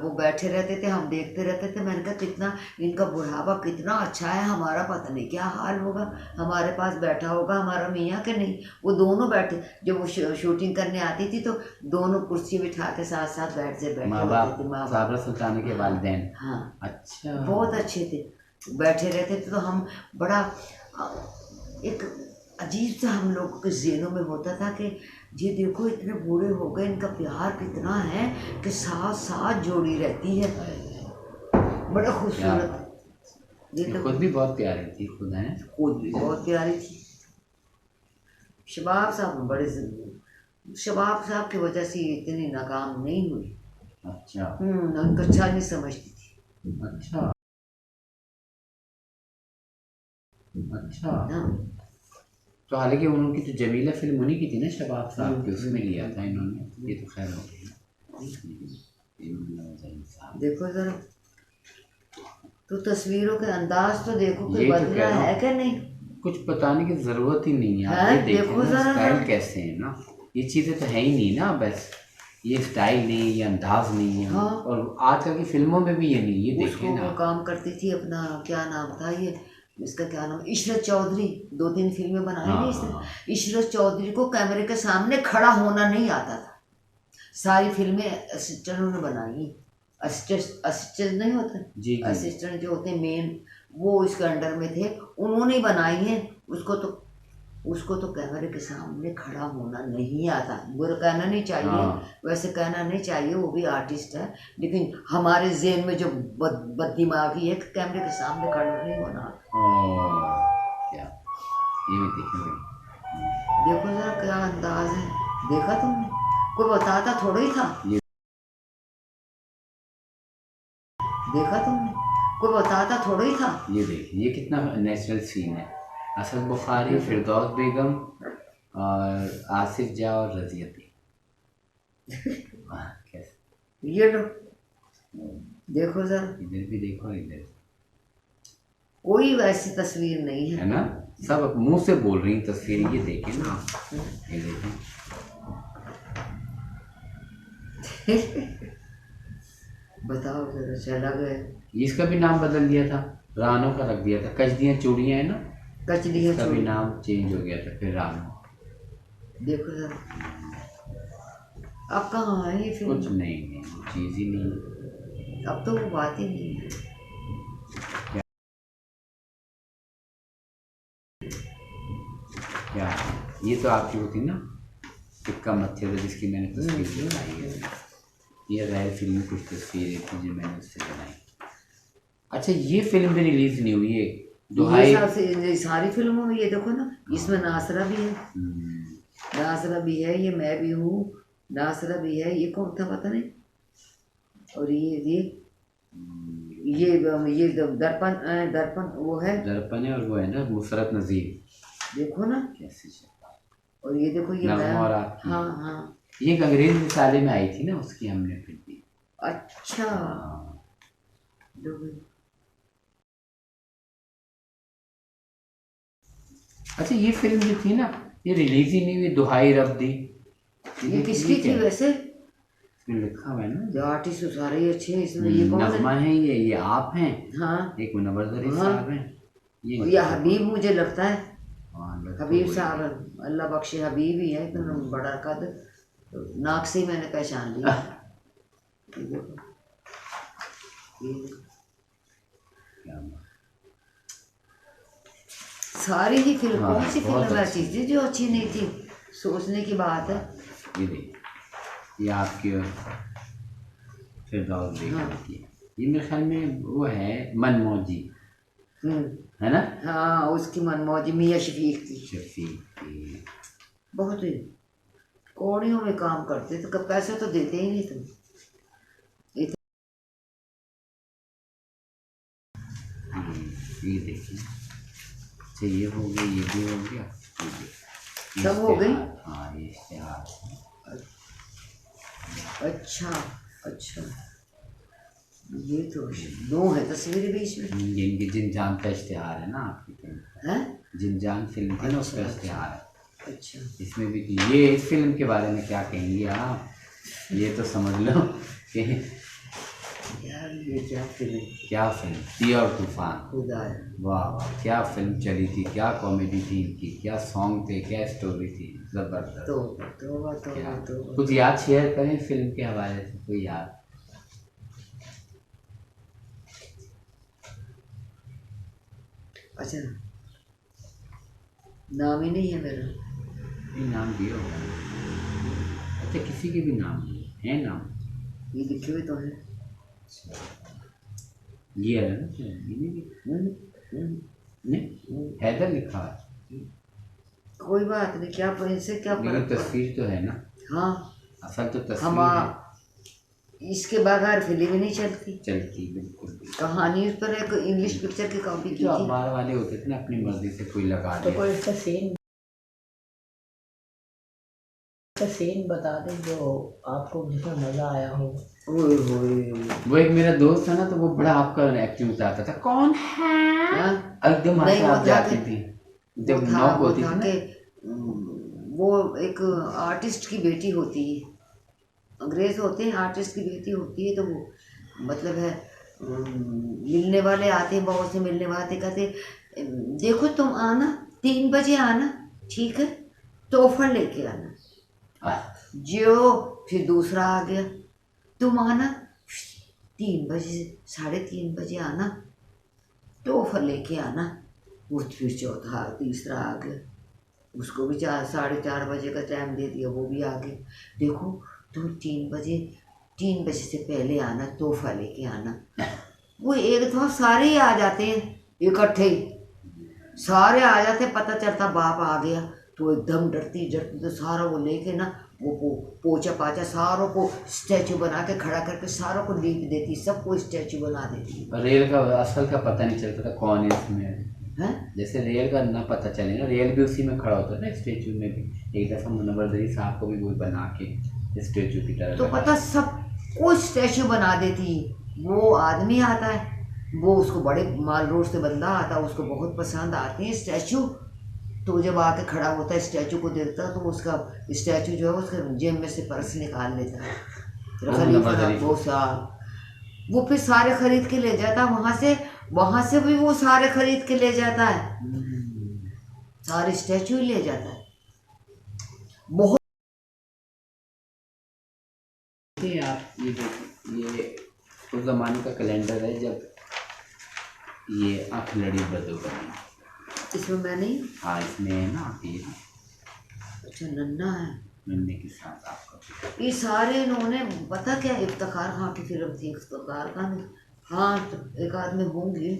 वो बैठे रहते थे, हम देखते रहते थे। मैंने कहा कितना इनका बुढ़ापा कितना अच्छा है, हमारा पता नहीं क्या हाल होगा, हमारे पास बैठा होगा हमारा मियाँ के नहीं। वो दोनों बैठे, जब वो शूटिंग करने आती थी तो दोनों कुर्सी बिठा के साथ साथ बैठे होते थे। माँ बाप साबरा सुल्तान के वालिदैन। हाँ, अच्छा, बहुत अच्छे थे, बैठे रहते थे। तो हम बड़ा एक अजीब सा हम लोगों के ज़हनों में होता था कि ये देखो इतने बूढ़े हो गए, इनका प्यार कितना है कि साथ साथ जोड़ी रहती है, बड़ा खूबसूरत। ये ये तो खुद भी बहुत प्यारी थी, खुद है। खुद भी बहुत प्यारी थी। शबाब साहब बड़े शबाब साहब की वजह से ये इतनी नाकाम नहीं हुई। अच्छा उनको अच्छा नहीं समझती थी। अच्छा अच्छा। ना तो हालांकि उनकी तो जमीला फिल्म उन्हीं की थी ना, शबाब साहब की, उसमें लिया था इन्होंने। ये तो खैर हो गई। देखो जरा, तो तस्वीरों के अंदाज तो देखो कोई यही तो बदला कह रहा हूँ, है क्या नहीं? कुछ बताने की ज़रूरत ही नहीं है। आप है, ये देखें देखो ना जरा स्टाइल जरा। कैसे है ना, ये चीज़ें तो है ही नहीं ना। बस ये स्टाइल नहीं, ये अंदाज नहीं है। हाँ। और आजकल की फिल्मों में भी ये नहीं, ये उसको देखें वो ना। काम करती थी अपना, क्या नाम था ये, इसका क्या नाम, इशरत चौधरी। 2-3 फिल्में बनाई हाँ ना इसने। इशरत चौधरी को कैमरे के सामने खड़ा होना नहीं आता था। सारी फिल्में असिस्टेंट ने बनाई। असिस्टेंट नहीं होते, जी जी। असिस्टेंट जो होते हैं मेन, वो इसके अंडर में थे, उन्होंने ही बनाई है। उसको तो कैमरे के सामने खड़ा होना नहीं आता। बुरा कहना नहीं चाहिए, हाँ वैसे कहना नहीं चाहिए, वो भी आर्टिस्ट है, लेकिन हमारे ज़हन में जो बददिमागी है कि कैमरे के सामने खड़ा नहीं होना। क्या ये भी देखेंगे। देखो जरा क्या अंदाज है, देखा तुमने? कोई बताता थोड़ा ही था। ये देखा तुमने? कोई बताता थोड़ा ही था। ये देखिए, ये कितना नेचुरल सीन है। असद बुखारी, फिरदौस बेगम और आसिफ जा और रजिया बेगम। कैसे, ये लो, देखो जरा, इधर भी देखो, इधर कोई वैसी तस्वीर नहीं है। है ना, सब मुंह से बोल रही तस्वीर। ये देखें ना, ये देखें। बताओ जरा, चला गया। इसका भी नाम बदल दिया था, रानो का रख दिया था। कचदियाँ चूड़ियाँ है ना, कचलियाँ इसका भी चूड़ी। नाम चेंज हो गया था फिर रानो। देखो जरा, अब कहाँ है ये फिल्म? कुछ नहीं, नहीं चीज़ ही नहीं। अब तो वो बात ही नहीं है। क्या ये तो आपकी होती ना, टिक्का मच्छर, जिसकी मैंने तस्वीर बनाई है। ये गैर फिल्मी कुछ तस्वीरें थी जो मैंने उससे बनाई। अच्छा, ये फिल्म भी रिलीज नहीं हुई है, दुहाई। ये सारी फिल्मों में ये देखो ना, इसमें नासरा भी है, नासरा भी है, ये मैं भी हूँ, नासरा भी है, ये कौन था पता नहीं। और ये दर्पण, दर्पण वो है, दर्पण है, और वो है ना मुसरत नज़ीर। देखो ना कैसे चल। और ये देखो ये नगमा मैं। और आपकी। हाँ हाँ। ये एक अंग्रेज रिसाले में आई थी ना, उसकी हमने फिल्म दी। अच्छा, हाँ। देखो। अच्छा, ये फिल्म जो थी ना, ये रिलीज ही नहीं हुई, दुहाई रब दी। ये किसकी थी वैसे? इसमें लिखा हुआ है ना, आर्टिस्ट तो सारे ही अच्छे हैं इसमें। ये कौन नगमा है? है, ये आप हैं, हाँ, एक मुनव्वर जरीफ हाँ। साहब हैं, ये हबीब मुझे लगता है, हाँ, लग तो हबीब वही साहब, है। अल्लाह बख्शे, हबीब ही है, इतना बड़ा कद, तो नाक से ही मैंने पहचान लिया। ये देखो, ये क्या बात। सारी ही फिल्म, हाँ, कौन सी बहुत फिल्म अच्छी। ऐसी थी जो अच्छी नहीं थी? सोचने की बात है। ये देखिए, ये आपकी और फिरदौस बेगम हाँ। की है। ये मेरे ख्याल में वो है मनमौजी, है ना, हाँ, उसकी मनमौजी मियाँ शफीक थी। शफीक की। बहुत ही कोड़ियों में काम करते थे, कब पैसे तो देते ही नहीं थे। ये देखिए। अच्छा, ये हो गया, ये भी हो गया, ये देखिए। सब हो गई? हाँ, ये इश्तेहार। अच्छा अच्छा, ये तो दो है तस्वीरें बीच में। जिनकी जिनजान का इश्तेहार है ना आपकी फिल्म का। है? जिनजान फिल्म थी ना, उसका अच्छा, इश्तेहार है। अच्छा। इसमें भी थी। ये इस फिल्म के बारे में क्या कहेंगे आप? ये तो समझ लो कि यार ये क्या फिल्म, क्या फिल्म थी। और तूफान, खुदा है। वाह वाह, क्या फिल्म चली थी, क्या कॉमेडी थी इनकी, क्या सॉन्ग थे, क्या स्टोरी थी, जबरदस्त। तो कुछ याद शेयर करें फिल्म के हवाले से, कोई याद? अच्छा, नाम ही नहीं है मेरा। ये नाम दिया होगा। अच्छा, किसी के भी नाम नहीं है नाम? ये लिखे हुए तो है। ये है ना, ये नहीं नहीं, हैदर लिखा है। कोई बात नहीं, क्या इनसे क्या लेकिन फर्क पड़ा? तस्वीर तो है ना, हाँ, असल तो हम तस्वीर है। इसके बगैर फिल्म ही नहीं चलती। चलती बिल्कुल भी। कहानी पर एक इंग्लिश पिक्चर की कॉपी की जो थी। अखबार वाले होते थे ना, अपनी मर्जी से कोई लगा तो दिया। कोई इसका सीन बता दे जो आपको जिसमें मजा आया हो। ओए होए। वो एक मेरा दोस्त था ना, तो वो बड़ा आपका एक्टिंग चाहता था, कौन है हाँ? एकदम नहीं, आप वो था जाती कि- थी वो जब था नौक वो होती था थी ना। कि वो एक आर्टिस्ट की बेटी होती है, अंग्रेज होते हैं, आर्टिस्ट की बेटी होती है, तो वो मतलब है मिलने वाले आते हैं, बहुत से मिलने वाले आते, कहते देखो तुम आना 3 बजे आना, ठीक है, तोहफा लेके आना। जो फिर दूसरा आ गया, तुम आना 3 बजे, 3:30 बजे आना, तोहफा लेके आना। वो फिर चौथा तीसरा आ गया, उसको भी 4 साढ़े 4 बजे का टाइम दे दिया, वो भी आ गए। देखो तुम 3 बजे से पहले आना, तोहफा लेके आना। वो एक दफा सारे ही आ जाते हैं, इकट्ठे ही सारे आ जाते हैं। पता चलता बाप आ गया तो एकदम डरती डरती तो सारा वो लेके ना, वो पोछा पाछा सारों को स्टैचू बना के खड़ा करके सारों को लीप देती, सबको स्टैचू बना देती रेल का असल का पता नहीं चलता था कौन है इसमें है। जैसे रेल का ना पता चले ना, रेल भी उसी में खड़ा होता है ना, स्टेचू में भी। एक दफ़ा मुनव्वर दरी साहब को भी वो बना के स्टेचू की तरह तो लगा पता सबको स्टैचू बना देती। वो आदमी आता है, वो उसको बड़े माल रोड से बंदा आता है, उसको बहुत पसंद आती है स्टैचू। तो जब आके खड़ा होता है, स्टैचू को देखता है, तो उसका स्टैचू जो है उसके जेब में से पर्स निकाल लेता है। वो फिर सारे खरीद के ले जाता है, वहां से भी वो सारे खरीद के ले जाता है, सारे स्टैचू ही ले जाता है। बहुत आप ये देखिए, ये उस जमाने का कैलेंडर है जब ये आँख लड़ी बदो बनी। इसमें मैं नहीं। हाँ, इसमें है ना आप ये अच्छा, नन्ना है मिलने के साथ आपका। ये सारे इन्होंने, पता क्या, इफ्तिखार खां की फिल्म थी, इफ्तिखार खां ने। हाँ, तो एक आदमी होंगे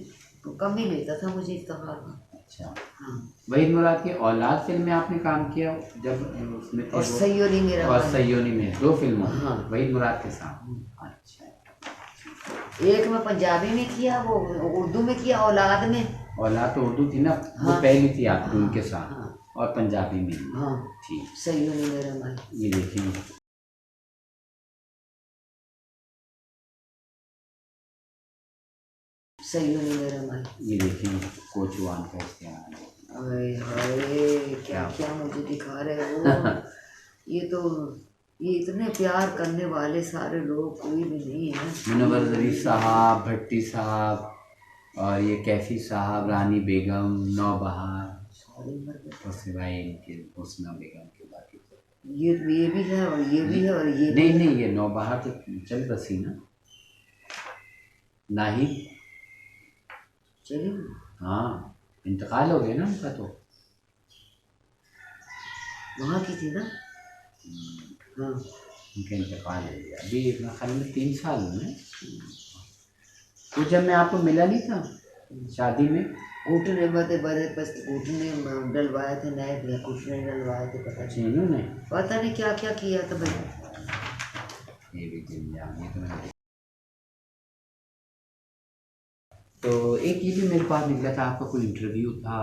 तो कम ही लेता था मुझे इफ्तिखार खां। अच्छा, हाँ, वहीद मुराद की औलाद फिल्म में आपने काम किया जब उसमें थे और वो? सैयोरी मेरा और मन। सैयोनी में 2 फिल्मों में हाँ। वहीद मुराद के साथ। अच्छा, एक में पंजाबी में किया, वो उर्दू में किया, औलाद में। औलाद तो उर्दू थी ना, वो हाँ। पहली थी आपकी उनके साथ। हाँ। और पंजाबी में भी। हाँ, ठीक, सैयोरी मेरा मन। ये देखिए, सैयोरी मेरा मन। ये देखिए कोचवान का इस्तेमाल। अरे हाय, क्या क्या मुझे दिखा रहे हो। ये इतने प्यार करने वाले सारे लोग कोई भी नहीं है। मुनव्वर दरी साहब, भट्टी साहब, और ये कैफी साहब, रानी बेगम, नौबहार, सारे मर गए। और सिवाय इनके हुस्ना बेगम के बाकी तो। ये भी है और ये भी है और ये भी नहीं नहीं, ये नौबहार तो चल बसी ना, नाहिद। चलिए। हाँ, इंतकाल हो गया ना उनका तो। वहाँ की थी ना। हाँ, उनका इंतकाल हो गया अभी मेरे ख्याल में 3 साल हुए। तो जब मैं आपको मिला नहीं था शादी में, घुटने बड़े बड़े बस घुटने डलवाए थे, नए घुटने डलवाए थे, इन्होंने पता नहीं क्या क्या किया था भाई। ये भी जिंजान, ये तो मैंने। तो एक ये भी मेरे पास निकला था, आपका कोई इंटरव्यू था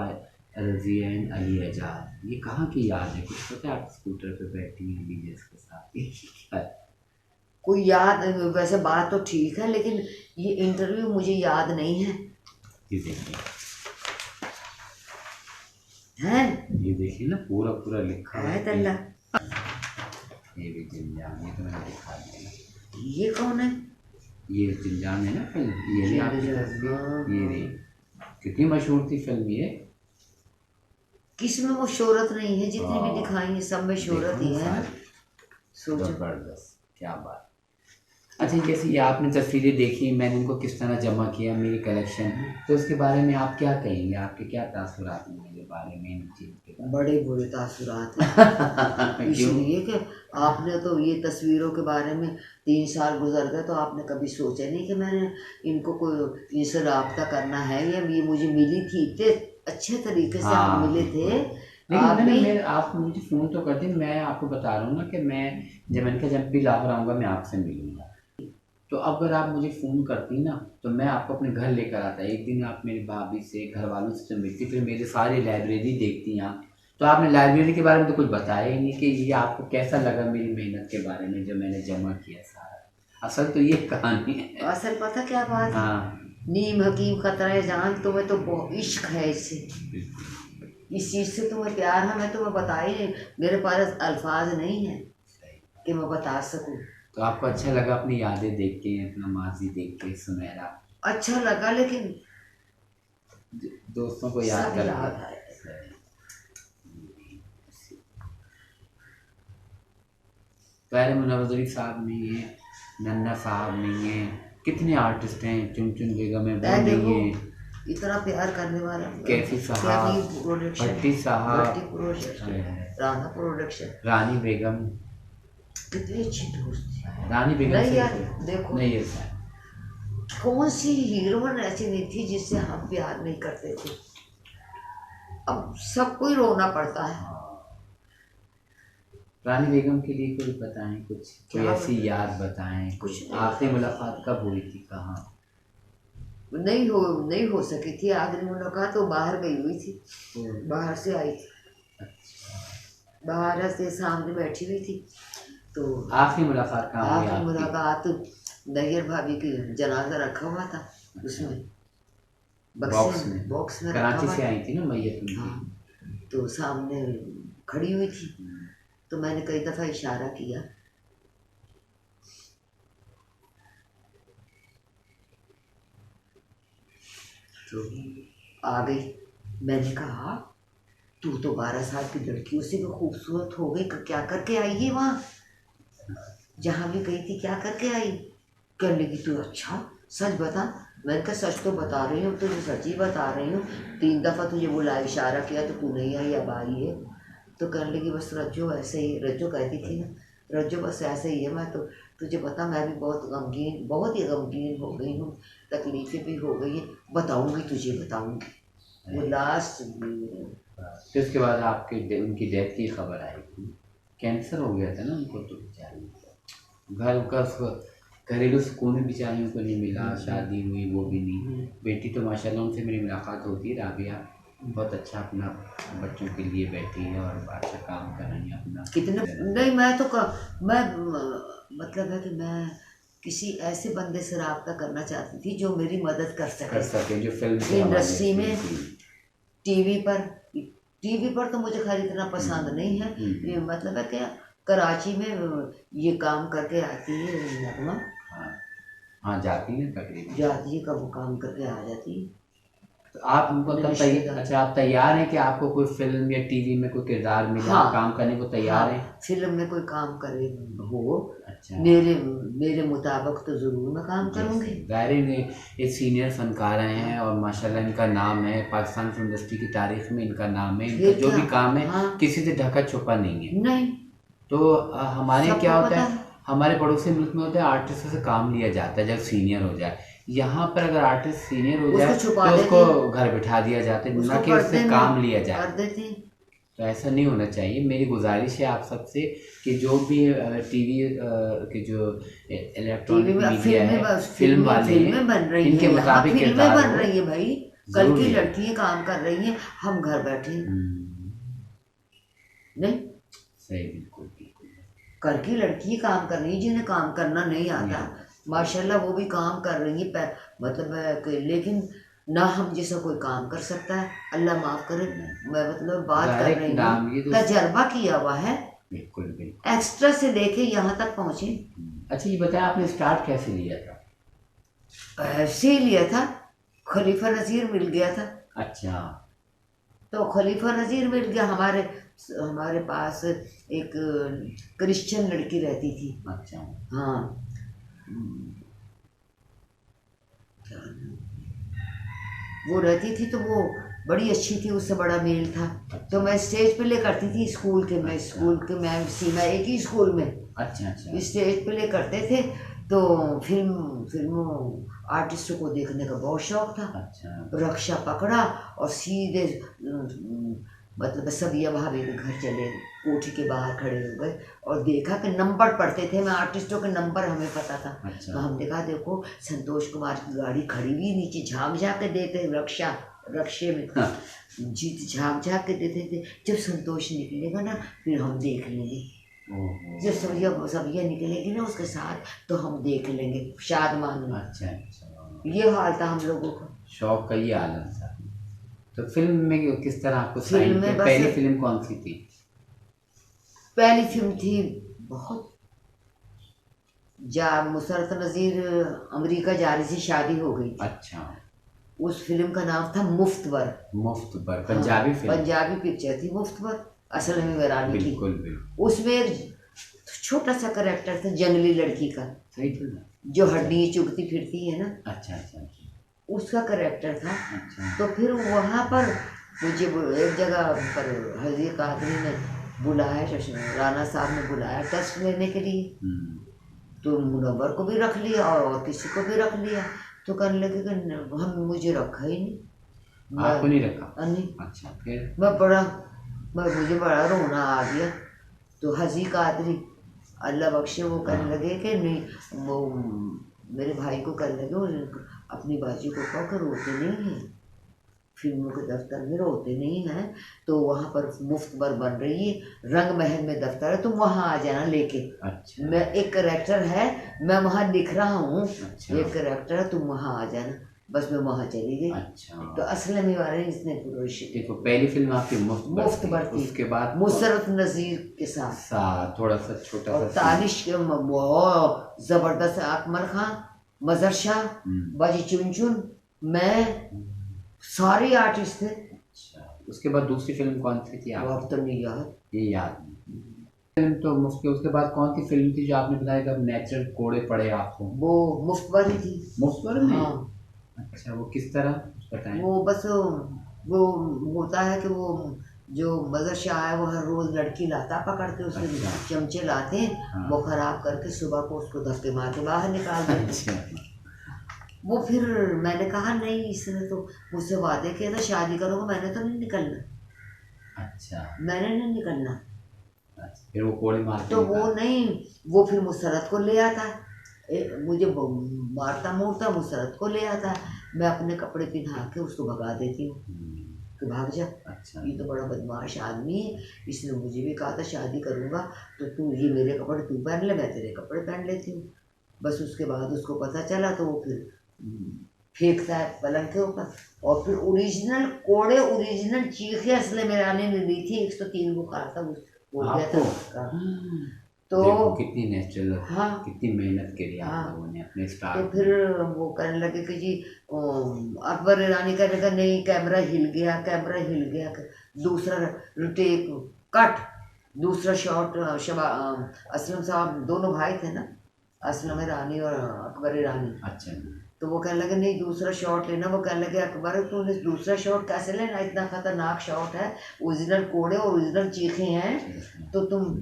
रज़िया एंड अली एजाज, ये कहाँ की याद है? कुछ पता है? आप स्कूटर पे बैठी हैं डीजे के साथ, ये क्या है? कोई याद, वैसे बात तो ठीक है, लेकिन ये इंटरव्यू मुझे याद नहीं है। ये देखिए, हैं? ये देखिए ना, पूरा पूरा लिखा हुआ है तल्ला। ये भी जिंजान, ये तो मैंने दिखा दिया। ये कौन है? ये जिंजान है ना फिल्म, ये भी आपकी तस्वीर, ये रही। कितनी मशहूर थी फिल्म ये। किसमें वो शोहरत नहीं है? जितनी भी दिखाई है सब में शोहरत ही है ना। सोचो। जबरदस्त, क्या बात। अच्छा, जैसे ये आपने तस्वीरें देखी, मैंने उनको किस तरह जमा किया मेरी कलेक्शन, तो उसके बारे में आप क्या कहेंगे? आपके क्या तासुरात हैं मेरे बारे में, इन चीज़ के बारे बड़े बुरे तासुरात हैं। में? क्यों? इसलिए कि आपने तो ये तस्वीरों के बारे में 3 साल गुजर गए, तो आपने कभी सोचा नहीं कि मैंने इनको कोई इनसे रब्ता करना है, या ये मुझे मिली थी, इतने अच्छे तरीके से हम हाँ, मिले थे। लेकिन आप मैंने भी मेरे आप मुझे फ़ोन तो कर दी, मैं आपको बता रहा हूँ ना कि मैंने कहा जब भी लाहौर आऊँगा मैं आपसे मिलूँगा। तो अगर आप मुझे फ़ोन करती ना, तो मैं आपको अपने घर लेकर आता। एक दिन आप मेरी भाभी से, घर वालों से तो मिलती, फिर मेरी सारी लाइब्रेरी देखती आप। तो आपने लाइब्रेरी के बारे में तो कुछ बताया ही नहीं कि ये आपको कैसा लगा मेरी मेहनत के बारे में जो मैंने जमा किया सारा। असल तो ये कहानी है। असल पता क्या बात है, हाँ, नीम हकीम खतरा जान, तुम्हें तो बहुत इश्क है इससे, इस चीज़ से तुम्हें प्यार है। मैं तुम्हें बता ही नहीं, मेरे पास अल्फाज नहीं है कि मैं बता सकूं। तो आपको अच्छा लगा अपनी यादें देख के, अपना माजी देख के सुनहरा, अच्छा लगा, लेकिन दोस्तों को याद सब कर याद आए। पहले मुनव्वर साहब नहीं है, नन्ना साहब नहीं है, कितने आर्टिस्ट हैं, चुन बेगम है, वो नहीं है, इतना प्यार करने वाला कैफी साहब, प्रोडक्शन, भट्टी साहब, भट्टी प्रोडक्शन, राना प्रोडक्शन, रानी बेगम। कितनी अच्छी दोस्त थी। रानी बेगम नहीं से यार, देखो नहीं है सर। कौन सी हीरोइन ऐसी नहीं थी जिससे हम प्यार नहीं करते थे। अब सबको ही रोना पड़ता है। रानी बेगम के लिए कोई बताएं, कुछ कोई क्या ऐसी बताएं? याद बताएं, कुछ कुछ नहीं आखिरी बता मुलाकात कब हुई थी, कहाँ? नहीं हो सकी थी। आखिरी मुलाकात तो बाहर गई हुई थी, बाहर से आई थी, बाहर से सामने बैठी हुई थी। तो आखिरी मुलाकात कहाँ हुई आखिरी आपकी? मुलाकात नैयर भाभी की जनाजा रखा हुआ था, उसमें बॉक्स में रखा कराची हुआ से था। आई थी ना मैयत उनकी। हाँ, तो सामने खड़ी हुई थी, तो मैंने कई दफ़ा इशारा किया। तो आ गई। मैंने कहा तू तो 12 साल की लड़कियों से भी खूबसूरत हो गई, क्या करके आई है वहाँ, जहाँ भी गई थी क्या करके आई? कहने लगी तू अच्छा सच बता। मैंने कहा सच तो बता रही हूँ, तुझे सच ही बता रही हूँ, 3 दफ़ा तुझे बुला इशारा किया तो तू नहीं आई, अब आई है। तो कहने लगी बस रज्जो ऐसे ही, रज्जो कहती थी ना, रज्जो बस ऐसे ही है। मैं तो तुझे पता मैं भी बहुत गमगीन, बहुत ही गमगीन हो गई हूँ, तकलीफ़ें भी हो गई हैं, बताऊँगी तुझे बताऊँगी। वो लास्ट फिर उसके बाद आपके उनकी डेथ की खबर आई थी, कैंसर हो गया था ना उनको, तो बेचारी घर का घरेलू सुकून भी बेचारियों को नहीं मिला, शादी हुई वो भी नहीं। बेटी तो माशाल्लाह उनसे मेरी मुलाकात होती है, राबिया बहुत अच्छा अपना बच्चों के लिए बैठी है और अच्छा काम कर रही है अपना। कितने नहीं, मैं तो मतलब है कि मैं किसी ऐसे बंदे से रब्ता करना चाहती थी जो मेरी मदद कर सके जो फिल्म के हवाले इंडस्ट्री से में। टीवी पर तो मुझे खैर इतना पसंद नहीं है। ये मतलब है कि कराची में ये काम करके आती है नगमा, हाँ जाती है तकरीबन, जाती है, कब काम करके आ जाती है। तो आप उनको तब अच्छा आप तैयार हैं कि आपको कोई फिल्म या टीवी में कोई किरदार मिले, हाँ, आप काम करने को तैयार हैं? फिल्म में कोई काम करे हो अच्छा, मेरे मुताबिक तो ज़रूर मैं काम करूँगी। ज़ाहिर है ये सीनियर फनकार हैं और माशाल्लाह इनका नाम है पाकिस्तान फिल्म इंडस्ट्री की तारीख में, इनका नाम है, इनका जो भी काम है किसी से ढका छुपा नहीं है। नहीं, तो हमारे क्या होता है, है। हमारे पड़ोसी मुल्क में होता है आर्टिस्टों से काम लिया जाता है जब सीनियर हो जाए। यहाँ पर अगर आर्टिस्ट सीनियर हो जाए तो उसको घर बिठा दिया जाता है, ना कि उससे काम लिया जाए। तो ऐसा नहीं होना चाहिए। मेरी गुजारिश है आप सबसे कि जो भी टीवी के जो इलेक्ट्रॉनिक मीडिया है, फिल्म वाले हैं, इनके मुताबिक किरदार बन रही है भाई, कल की लड़कियां काम कर रही हैं, हम घर बैठे नहीं। सही, बिल्कुल बिल्कुल। कल की लड़की काम कर रही है जिन्हें काम करना नहीं आता, माशाल्लाह वो भी काम कर रही है, मतलब है कि लेकिन ना हम जैसा कोई काम कर सकता है, अल्लाह माफ़ करे। मैं मतलब बात कर रही हूँ, तजर्बा किया हुआ है, बिल्कुल बिल्कुल, एक्स्ट्रा से लेके यहाँ तक पहुँचे। अच्छा ये बताया आपने स्टार्ट कैसे लिया था? ऐसे ही लिया था, खलीफा नज़ीर मिल गया था। अच्छा, तो खलीफा नज़ीर मिल गया। हमारे पास एक क्रिश्चियन लड़की रहती थी। अच्छा, हाँ, क्या नाम? वो रहती थी तो वो बड़ी अच्छी थी, उससे बड़ा मेल था। तो मैं स्टेज प्ले करती थी स्कूल के, मैं स्कूल के, मैं सीमा एक ही स्कूल में अच्छा अच्छा। स्टेज प्ले करते थे। तो फिल्मों आर्टिस्टों को देखने का बहुत शौक था। अच्छा रक्षा पकड़ा और सीधे मतलब सबिया भाभी के घर चले, कोठी के बाहर खड़े हो गए और देखा कि नंबर पढ़ते थे, मैं आर्टिस्टों के नंबर हमें पता था। अच्छा। तो हमने कहा देखो संतोष कुमार की गाड़ी खड़ी हुई नीचे, झाँक झाँक के देते रक्षे में हाँ। जीत झाँक झाँक के देते थे। जब संतोष निकलेगा ना फिर हम देख लेंगे, ओहो। जब सबिया निकलेगी ना उसके साथ तो हम देख लेंगे शादमान में। अच्छा अच्छा। ये हाल था हम लोगों का। शौक का ये आलम था। तो फिल्म में किस तरह आपको फिल्म साइन में किया? बस- पहली फिल्म कौन सी थी? पहली फिल्म थी बहुत मुशर्रफ नज़ीर अमेरिका जा रही थी, शादी हो गई थी। अच्छा। उस फिल्म का नाम था मुफ्तवर। मुफ्तवर पंजाबी फिल्म? पंजाबी पिक्चर थी मुफ्तवर, असल में वैरानी की। बिल्कुल बिल्कुल। उसमें एक छोटा सा करेक्टर था जंगली लड़की का, सही था ना? जो हड्डी चुगती फिरती है ना, अच्छा अच्छा अच्छा। उसका करेक्टर था। अच्छा। तो फिर वहाँ पर मुझे एक जगह पर हज़ीर कादरी ने बुलाया, राना साहब ने बुलाया टेस्ट लेने के लिए। तो मुनव्वर को भी रख लिया और किसी को भी रख लिया। तो कहने लगे कि हम मुझे रखा ही नहीं। आपको नहीं रखा? नहीं। अच्छा फिर? मुझे बड़ा रोना आ गया। तो हज़ीर कादरी अल्लाह बख्शे वो कहने लगे कि नहीं, वो मेरे भाई को कहने लगे अपनी बाजी को कहो कि रोते नहीं हैं, फिल्मों के दफ्तर में रोते नहीं हैं। तो वहाँ पर मुफ्तवर बन रही है, रंग महल में दफ्तर है, तुम वहाँ आ जाना लेके। अच्छा। मैं एक करेक्टर है, मैं वहाँ लिख रहा हूँ। अच्छा। एक करेक्टर है, तुम वहाँ आ जाना। बस मैं वहाँ चली गई। अच्छा। तो असलमी वाले इसने पुरुष देखो पहली फिल्म आपकी मुफ्तवर थी, उसके बाद मुशर्रफ नज़ीर के साथ थोड़ा सा छोटा और सा तानिश के बहुत जबरदस्त, अकमल खान, मजर शाह, बाजी चुन चुन, मैं, सारे आर्टिस्ट थे। अच्छा। उसके बाद दूसरी फिल्म कौन सी थी वो आप? अब तो नहीं याद। ये याद नहीं। फिल्म तो उसके बाद कौन सी फिल्म थी जो आपने बताया कि नेचुरल कोड़े पड़े आपको? वो मुफ्तवर ही थी। मुफ्तवर में? हाँ। अच्छा वो किस तरह बताएं? वो बस वो होता है कि वो जो मदर शाह है वो हर रोज लड़की लाता पकड़ के, उसके अच्छा। चमचे लाते हैं। हाँ। वो खराब करके सुबह को उसको धक्के मार के बाहर निकाल देते। अच्छा। वो फिर मैंने कहा नहीं, इसने तो मुझसे वादे किया था शादी करोगे, मैंने तो नहीं निकलना। अच्छा। मैंने नहीं निकलना। अच्छा फिर वो कोड़े मार तो वो नहीं, वो फिर मुसरत को ले आता, मुझे मारता मोड़ता मुसरत को ले आता। मैं अपने कपड़े पहना के उसको भगा देती हूँ कि भाग जा। अच्छा। ये तो बड़ा बदमाश आदमी है, इसने मुझे भी कहा था शादी करूँगा तो तू ये मेरे कपड़े तू पहन ले, मैं तेरे कपड़े पहन लेती हूँ। बस उसके बाद उसको पता चला तो वो फिर फेंकता है पलंग के ऊपर। और फिर ओरिजिनल कोड़े, ओरिजिनल चीखें असले में आने नहीं दी थी। 103 बुखार था, हो गया था उसका। तो देखो कितनी नेचुरल, हाँ, कितनी मेहनत करी आप हाँ, लोगों ने अपने तो स्टार्ट फिर वो कहने लगे कि जी अकबर ईरानी कहने लगा नहीं कैमरा हिल गया, कैमरा हिल गया। दूसरा टेक कट, दूसरा शॉट। असलम साहब दोनों भाई थे ना, असलम ईरानी और अकबर ईरानी। अच्छा। तो वो कहने लगे नहीं दूसरा शॉट लेना। वो कहने लगे अकबर तूने दूसरा शॉट कैसे लेना, इतना खतरनाक शॉट है, ओरिजिनल कोड़े और ओरिजिनल चीखें हैं, तो तुम।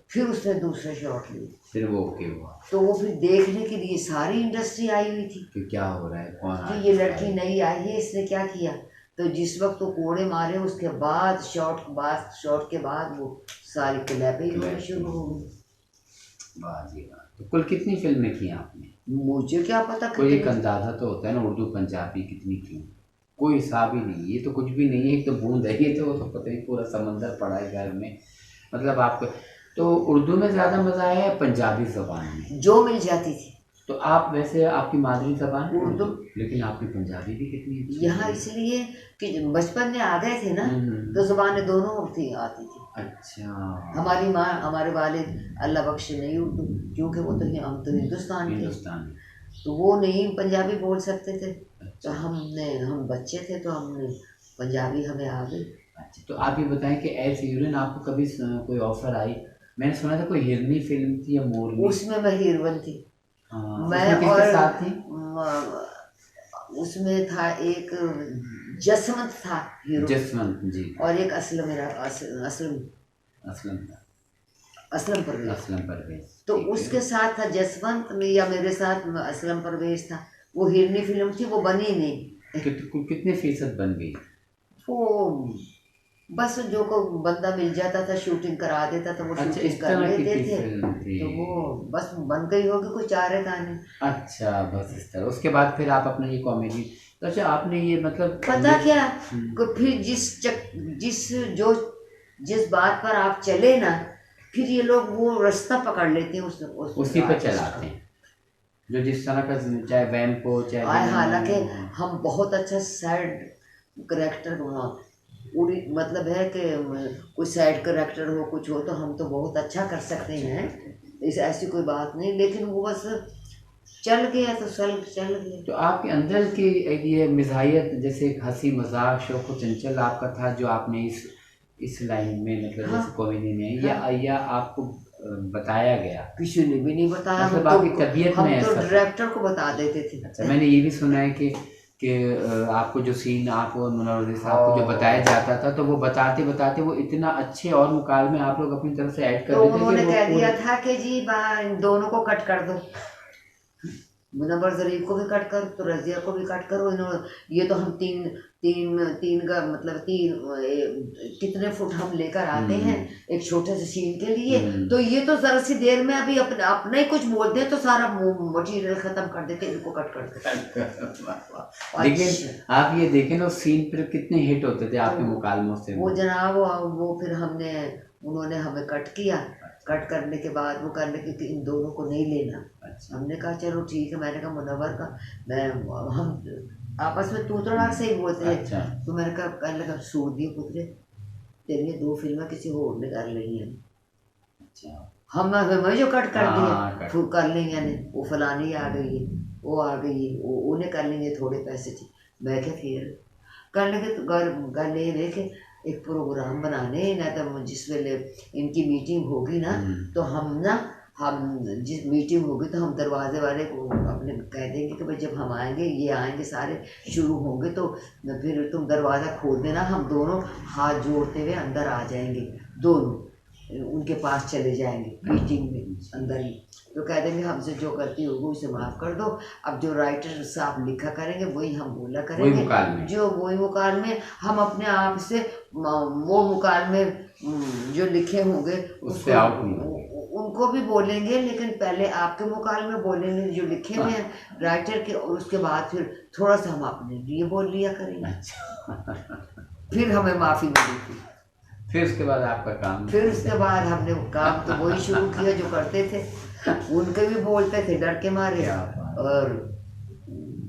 फिर उसने दूसरा शॉट लिया। फिर वो ओके हुआ? तो वो फिर देखने के लिए सारी इंडस्ट्री आई हुई थी कि क्या हो रहा है, कौन कि ये लड़की नई आई है, इसने क्या किया। तो जिस वक्त वो कोड़े मारे उसके बाद शॉट के बाद वो सारी क्लैपें होनी शुरू हो गई। वाह जी वाह। तो कुल कितनी फिल्में की आपने? मुझे क्या पता, कोई एक अंदाजा तो होता है ना, उर्दू पंजाबी कितनी की? कोई हिसाब ही नहीं, ये तो कुछ भी नहीं है, एक तो बूंद है, ये तो पता ही पूरा समंदर पड़ा है घर में। मतलब आपको तो उर्दू में ज़्यादा मज़ा आया है पंजाबी ज़बान में? जो मिल जाती थी। तो आप वैसे आपकी मादरी ज़बान उर्दू, लेकिन आपकी पंजाबी भी कितनी अच्छी यहाँ इसलिए कि बचपन में आ गए थे ना, तो ज़बानें दोनों थी आती थी। अच्छा। हमारी माँ, हमारे वालिद अल्लाह बख्शे नहीं उर्दू, क्योंकि वो तो हम तो हिंदुस्तान थे, तो वो नहीं पंजाबी बोल सकते थे। तो हम बच्चे थे तो हमने पंजाबी हमें आ गई। अच्छा तो आप ये बताएं कि एज हीरोइन आपको कभी कोई ऑफर आई? मैंने सुना था कोई हिरनी फिल्म थी या मोरनी, उसमें मैं हीरोइन थी। हाँ, मैं उसमें किसके और साथ थी? उसमें था एक जसवंत था हीरो, जसवंत जी। और एक असलम, मेरा असलम, असलम था। असलम परवेज। असलम परवेज, तो ठीक है। उसके साथ था जसवंत में, या मेरे साथ असलम परवेज था। वो हिरनी फिल्म थी, वो बनी नहीं। कितने फीसद बन गई? वो बस जो को बंदा मिल जाता था शूटिंग करा देता था, वो अच्छा, शूटिंग इस कर तरह की लेते थी थे। फिल्म थी। तो वो बस बन गई होगी, कुछ चारे कहानी। अच्छा, बस इस तरह। उसके बाद फिर आप अपने ये कॉमेडी, तो अच्छा आपने ये मतलब पता क्या, हम्म, कि फिर जिस बात पर आप चले ना, फिर ये लोग वो रास्ता पकड़ लेते हैं उसी पर आर्टिस्ट का। चलाते हैं, जो जिस तरह का, चाहे वैम्प हो चाहे आए विलन हालांकि हो। हम बहुत अच्छा सैड करेक्टर पूरी मतलब है कि कोई सैड करेक्टर हो, कुछ हो, तो हम तो बहुत अच्छा कर सकते हैं, इस ऐसी कोई बात नहीं, लेकिन वो बस चल गया तो चल गया। तो आपके अंदर की एक ये मिजाहियत, जैसे एक हंसी मजाक शौक व चंचल आपका था, जो आपने इस लाइन में मतलब हाँ, जैसे कॉमेडी में, हाँ, या आपको बताया गया? किसी ने भी नहीं बताया, मतलब आपकी तबीयत में हम तो ऐसा था? डायरेक्टर को बता देते थे। अच्छा, मैंने ये भी सुना है कि आपको जो सीन आप और मुनव्वर साहब को जो बताया जाता था, तो वो बताते बताते वो इतना अच्छे और मुकाल में आप लोग अपनी तरफ से ऐड कर तो देते उन्होंने कि वो कह दिया पूरे। था कि जी इन दोनों को कट कर दो, मुनव्वर ज़रीफ को भी कट करो, तो रज़िया को भी कट करो। इन्होंने ये तो हम तीन तीन तीन का मतलब कितने फुट हम लेकर आते हैं एक छोटे से सीन के लिए, तो ये तो जरा सी देर में अभी अपने ही कुछ बोलते हैं तो सारा मटेरियल खत्म कर देते हैं, इनको कट कर देते। लेकिन आप ये देखें ना, सीन पर कितने हिट होते थे आपके मुकालमों से। वो जनाब, वो फिर उन्होंने हमें कट किया। कट करने के बाद वो करने के इन दोनों को नहीं लेना। अच्छा। हमने कहा चलो ठीक है, मैंने कहा मुनव्वर का हम आपस में तू तड़ाक से ही बोलते हैं। अच्छा। तो मैंने कहा, कहने लगा सूट दिए पुत्रे, तेरी ये 2 फिल्में किसी और ने कर ली हैं। अच्छा। हमें जो कट कर हाँ, दिया फिर कर लेंगे ने, वो फलानी आ गई है, वो आ गई है, वो उन्हें कर लेंगे, थोड़े पैसे थे। मैं क्या फिर कर लेंगे, तो गल ये है कि एक प्रोग्राम बनाने ना, तो जिस वेले इनकी मीटिंग होगी ना, तो हम जिस मीटिंग होगी तो हम दरवाजे वाले को अपने कह देंगे कि भाई जब हम आएंगे, ये आएंगे सारे शुरू होंगे, तो फिर तुम दरवाज़ा खोल देना, हम दोनों हाथ जोड़ते हुए अंदर आ जाएंगे, दोनों उनके पास चले जाएंगे मीटिंग में अंदर ही। तो कह देंगे हमसे जो गलती होगी उसे माफ़ कर दो, अब जो राइटर साहब लिखा करेंगे वही हम बोला करेंगे, जो वही मुकाल में हम अपने आप से वो मुकाल में जो लिखे होंगे उनको भी बोलेंगे, लेकिन पहले आपके मुकाल में बोलेंगे जो लिखे हुए हैं राइटर के, और उसके बाद फिर थोड़ा सा हम अपने लिए बोल लिया करेंगे। फिर हमें माफ़ी मिलेगी। फिर उसके बाद आपका काम, फिर उसके बाद हमने काम तो वही शुरू किया जो करते थे, उनके भी बोलते थे डर के मारे। और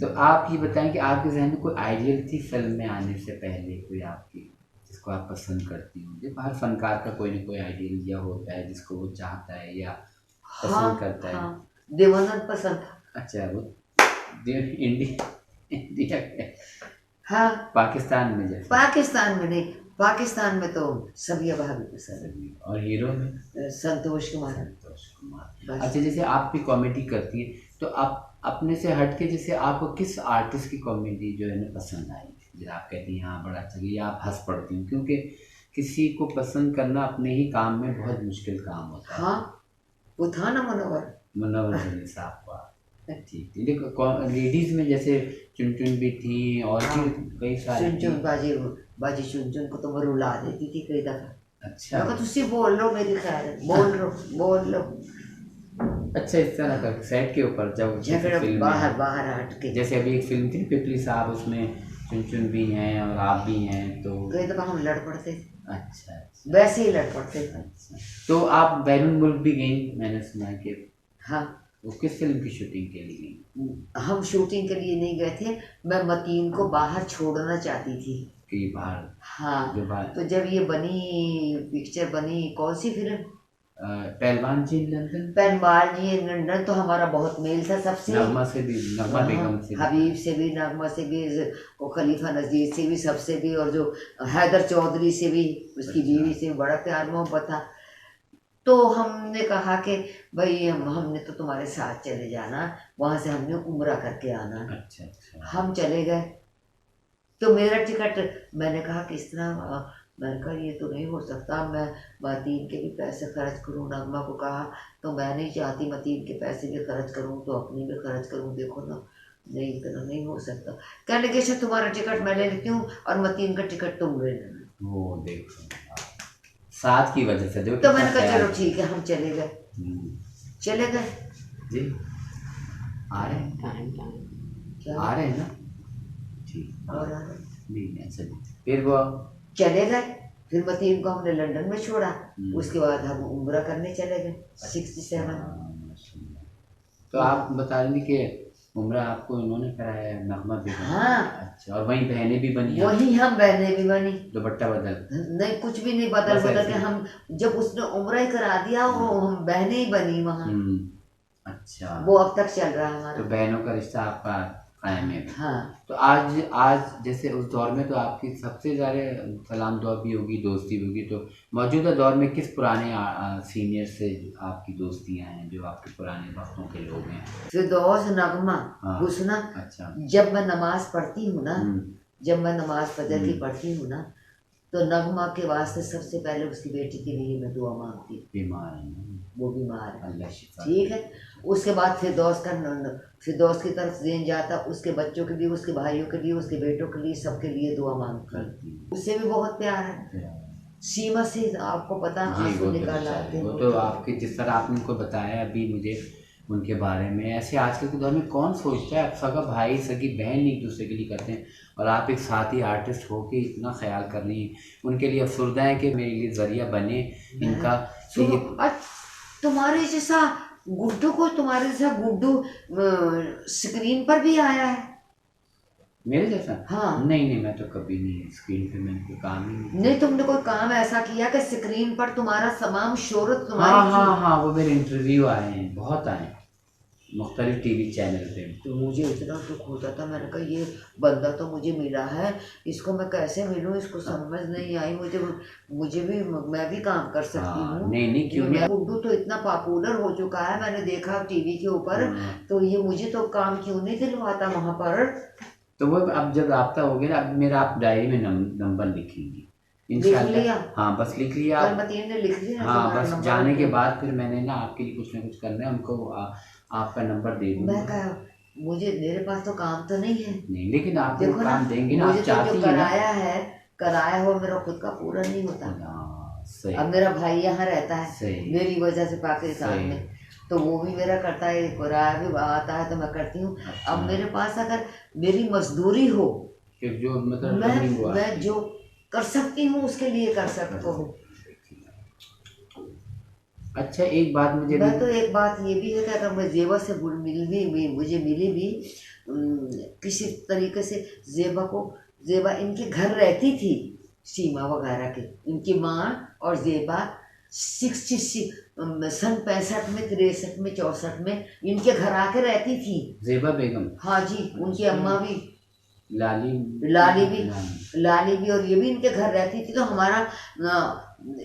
तो आप ये बताएं कि आपके जहन में कोई आइडियल थी फिल्म में आने से पहले, कोई आपकी जिसको आप पसंद करती हो? देखो, हर फनकार का कोई ना कोई आइडियल या होता है जिसको वो चाहता है या पसंद करता है। हाँ, देवानंद पसंद था। अच्छा, वो इंडिया के? हाँ, पाकिस्तान में? जैसे पाकिस्तान में नहीं, पाकिस्तान में तो सबिया भाभी पसंद है। और हीरो में संतोष कुमार। अच्छा, जैसे आप भी कॉमेडी करती है, तो आप अपने से हट के जैसे आपको किस आर्टिस्ट की कॉमेडी जो है ना पसंद आई, जो आप कहती हैं हाँ बड़ा अच्छा, या आप हंस पड़ती हूँ? क्योंकि किसी को पसंद करना अपने ही काम में बहुत मुश्किल काम होता है। हाँ, वो था ना मुनव्वर साहब का। ठीक थी। देखो, लेडीज में जैसे चुन भी थी, और कई सारी चुन बाजी चुन को तो वो रुला देती थी कई दफा। अच्छा, तो तुझसे बोल लो, मेरी ख्याल है बोल लो। अच्छा, इस तरह का सेट के ऊपर जब फिल्म बाहर हट के, जैसे अभी एक फिल्म थी पिपली साहब, उसमें चुन भी हैं और आप भी हैं, तो कई दफा हम लड़ पड़ते। अच्छा, वैसे ही लड़ पड़ते। अच्छा, तो आप बैरून मुल्क भी गई, मैंने सुना है कि? हाँ, वो किस फिल्म की शूटिंग के लिए गई? हम शूटिंग के लिए नहीं गए थे, मैं मतीन को बाहर छोड़ना चाहती थी कि बाहर। हाँ, जो बाहर, तो जब ये पिक्चर बनी, कौन सी फिल्म, पहलवान जी लंदन, पहलवान जी लंदन, तो हमारा बहुत मेल था सबसे, नगमा से भी, नगमा बेगम से, हबीब से भी, नगमा से भी, और खलीफा नज़ीर से भी, सबसे भी, और जो हैदर चौधरी से भी, उसकी बीवी से बड़ा प्यार मोहब्बत था। तो हमने कहा कि भाई हमने तो तुम्हारे साथ चले जाना, वहाँ से हमने उम्रा करके आना। अच्छा अच्छा। हम चले गए, तो मेरा टिकट, मैंने कहा किस तरह, मैंने कहा ये तो नहीं हो सकता, मैं मतीन के भी पैसे खर्च करूँ। नगमा को कहा तो मैं नहीं चाहती मतीन के पैसे भी खर्च करूँ तो अपनी भी खर्च करूँ, देखो ना, नहीं इतना नहीं हो सकता। कहने के अच्छा तुम्हारा टिकट मैं ले लेती हूँ और मतीन का टिकट तुम ले लेना। वो देखो साथ की वजह से देखो तो मैंने कितना कहा ख्याल चलो ठीक है, हम चले गए। चले गए जी। आ रहे हैं क्या आ रहे हैं ना, ठीक। और नहीं अच्छा जी। फिर वो चले गए, फिर मतीन को हमने लंदन में छोड़ा, उसके बाद हम उम्रा करने चले गए 67। तो आप बता रही थी कि उम्रा आपको उन्होंने कराया है, नगमा बेगम? हाँ। अच्छा, और वहीं बहनें भी बनी? वही हम बहनें भी बनी। दुपट्टा बदल? नहीं कुछ भी नहीं बदल बदल के हम, जब उसने उम्रा ही करा दिया वो हम बहनें ही बनी वहाँ। अच्छा, वो अब तक चल रहा है हमारा। तो बहनों का रिश्ता आपका कायम है? हाँ। तो आज जैसे उस दौर में तो आपकी सबसे ज़्यादा सलाम दुआ भी होगी, दोस्ती भी होगी, तो मौजूदा दौर में किस पुराने सीनियर से आपकी दोस्तियां हैं, जो आपके पुराने वक्तों के लोग हैं? फिरदौस, नगमा, हाँ। हुस्ना। अच्छा। जब मैं नमाज पढ़ती हूँ ना, जब मैं नमाज फजर की पढ़ती हूँ ना, तो नगमा के वास्ते सबसे पहले उसकी बेटी के लिए मैं दुआ मांगती हूँ। बीमार है वो बीमार है, अल्लाह शिफा। ठीक है। उसके बाद फिरदौस की तरफ ज़हन जाता, उसके बच्चों के लिए, उसके भाइयों के लिए, उसके बेटों के लिए, सबके लिए दुआ मांगती हूँ। उससे भी बहुत प्यार है। सीमा से आपको पता आंसू निकाल आते हैं। वो तो आपके जिस तरह आपने उनको बताया अभी मुझे उनके बारे में, ऐसे आजकल के दौर में कौन सोचता है, सगा भाई सगी बहन एक दूसरे के लिए करते हैं, और आप एक साथी आर्टिस्ट हो के इतना ख्याल कर रही हैं उनके लिए। अफसरदा है कि मेरे लिए ज़रिया बने इनका। तुम्हारे जैसा गुड्डू को, तुम्हारे जैसा गुड्डू स्क्रीन पर भी आया है। मेरे जैसा? हाँ। नहीं, मैं तो कभी नहीं स्क्रीन पे, मैंने कोई काम ही नहीं, तुमने कोई काम ऐसा किया कि स्क्रीन पर तुम्हारा तमाम शोहरत तुम्हारी थी। हाँ, वो मेरे इंटरव्यू आए हैं, बहुत आए हैं मुख्तलिफ टीवी चैनल पे। तो मुझे इतना दुख होता था, मैंने कहा ये बंदा तो मुझे मिला है, इसको मैं कैसे मिलूं, इसको समझ नहीं आई मुझे भी, मैं भी काम कर सकती हूँ। नहीं क्यों नहीं। गुड्डू तो इतना पॉपुलर हो चुका है, मैंने देखा टीवी के ऊपर, तो ये मुझे तो काम क्यों नहीं दिलवाता वहाँ पर। तो वो अब जब राब्ता हो गया, अब मेरा आप डायरी में नंबर लिखेंगी इंशाल्लाह? हाँ बस लिख लिया ने लिख लिया। हाँ बस जाने के बाद फिर मैंने ना आपके लिए कुछ ना कुछ करना है, उनको आपका नंबर दे दूँगा। मैं कहा मुझे, मेरे पास तो काम तो नहीं है। नहीं, लेकिन आप देखो काम देंगे ना, मुझे तो जो कराया हो मेरा खुद का पूरा नहीं होता। अब मेरा भाई यहाँ रहता है मेरी वजह से पाकिस्तान में, तो वो भी मेरा करता है, किराया भी आता है तो मैं करती हूँ। अब मेरे पास अगर मेरी मजदूरी हो, जो मतलब मैं जो कर सकती हूँ उसके लिए कर सकता हूँ। अच्छा एक बात मुझे मैं तो एक बात ये भी है कि अगर मैं जेबा से मुझे मिली भी किसी तरीके से, जेबा इनके घर रहती थी, सीमा वगैरह के, इनकी माँ और जेबा सन 65 में, 63 में, 64 में इनके घर आके रहती थी जेबा बेगम। हाँ जी, उनकी अम्मा भी, लाली भी, और ये भी इनके घर रहती थी। तो हमारा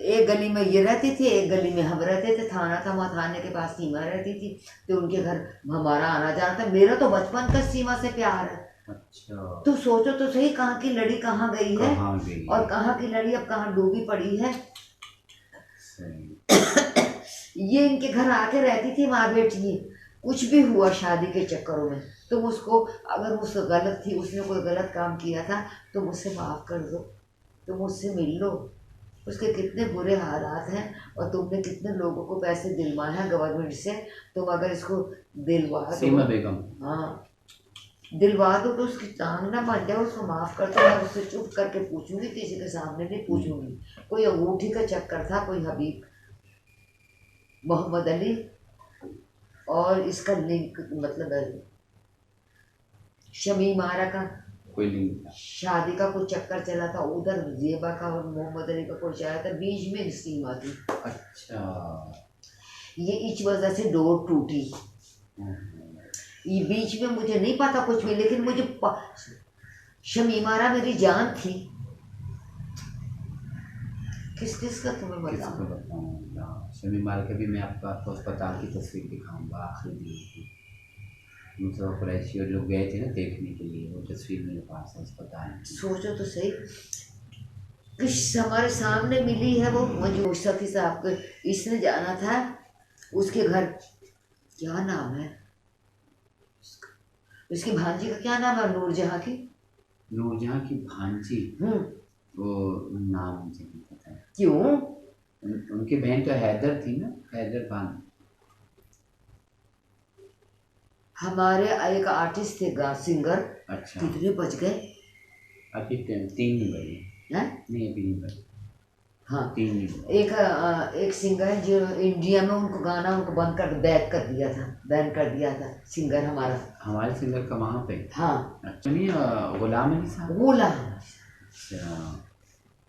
एक गली में ये रहती थी, एक गली में हम रहते थे, थाना था, वहाँ थाने के पास सीमा रहती थी, तो उनके घर हमारा आना जाना था। मेरा तो बचपन का सीमा से प्यार है। अच्छा। तो सोचो तो सही, कहाँ की लड़ी कहाँ गई है, और कहाँ की लड़ी अब कहाँ डूबी पड़ी है। ये इनके घर आके रहती थी माँ बेटी, कुछ भी हुआ शादी के चक्करों में, तुम उसको, अगर मुझसे गलत थी, उसने कोई गलत काम किया था तो मुझसे माफ़ कर दो, तुम मुझसे मिल लो। उसके कितने बुरे हालात हैं, और तुमने कितने लोगों को पैसे दिलवाए हैं गवर्नमेंट से, तुम अगर इसको दिलवा दो, सीमा बेगम, हाँ दिलवा दो, तो उसकी टांग ना बन जाए, उसको माफ़ कर दो। मैं उससे चुप करके पूछूंगी, किसी के सामने नहीं पूछूंगी। कोई अंगूठी का चक्कर था, कोई हबीब मोहम्मद अली, और इसका लिंक मतलब शमीम आरा का कोई लिंक, शादी का कोई चक्कर चला था, उधर जेबा का और मोहम्मद अली का कोई चला था, बीच में सीमा थी। अच्छा। ये इस वजह से डोर टूटी, ये बीच में मुझे नहीं पता कुछ भी, लेकिन मुझे शमीम आरा मेरी जान थी। किस का तुम्हें बताऊं? शमी मारा के भी मैं आपको अस्पताल की तस्वीर दिखाऊंगा आखिरी दिन की। मुस्तफ़ा कुरैशी और लोग गए थे ना देखने के लिए, वो तस्वीर मेरे पास है अस्पताल की। सोचो तो सही, किस हमारे सामने मिली है वो मंजूर सफी साहब के। इसने जाना था उसके घर, क्या नाम है उसकी भांजी का, क्या नाम है नूरजहां की? नूरजहां की भांजी, वो नाम मुझे नहीं पता है। क्यों? उनकी बहन तो हैदर थी ना, हैदर खान। हमारे एक आर्टिस्ट थे सिंगर। अच्छा, कितने बज गए? अभी 3 नहीं बजे हैं? नहीं, अभी नहीं बजे। हाँ, 3 नहीं बजे। एक सिंगर है जो इंडिया में उनको गाना उनको बंद कर बैन कर दिया था सिंगर हमारे सिंगर का वहाँ पे। हाँ, अच्छा, नहीं गुलाम अली साहब। गुलाम, अच्छा,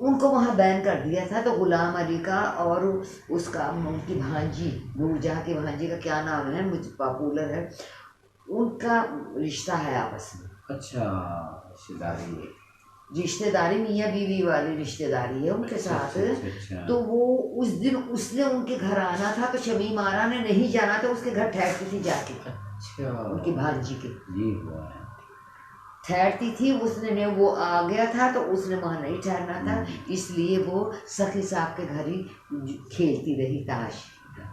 उनको वहाँ बैन कर दिया था। तो गुलाम अली का और उसका उनकी भांजी नूरजहां की भांजी का क्या नाम है, मुझे पॉपुलर है, उनका रिश्ता है आपस में। अच्छा, रिश्तेदारी मियाँ बीवी वाली रिश्तेदारी है उनके साथ। अच्छा। तो वो उस दिन उसने उनके घर आना था, तो शमीम आरा ने नहीं जाना था, उसके घर ठहरती थी जाके। अच्छा, उनकी भांजी के ये हुआ है। ठहरती थी, उसने ने वो आ गया था तो उसने वहाँ नहीं ठहरना था, इसलिए वो सखी साहब के घर ही खेलती रही, ताश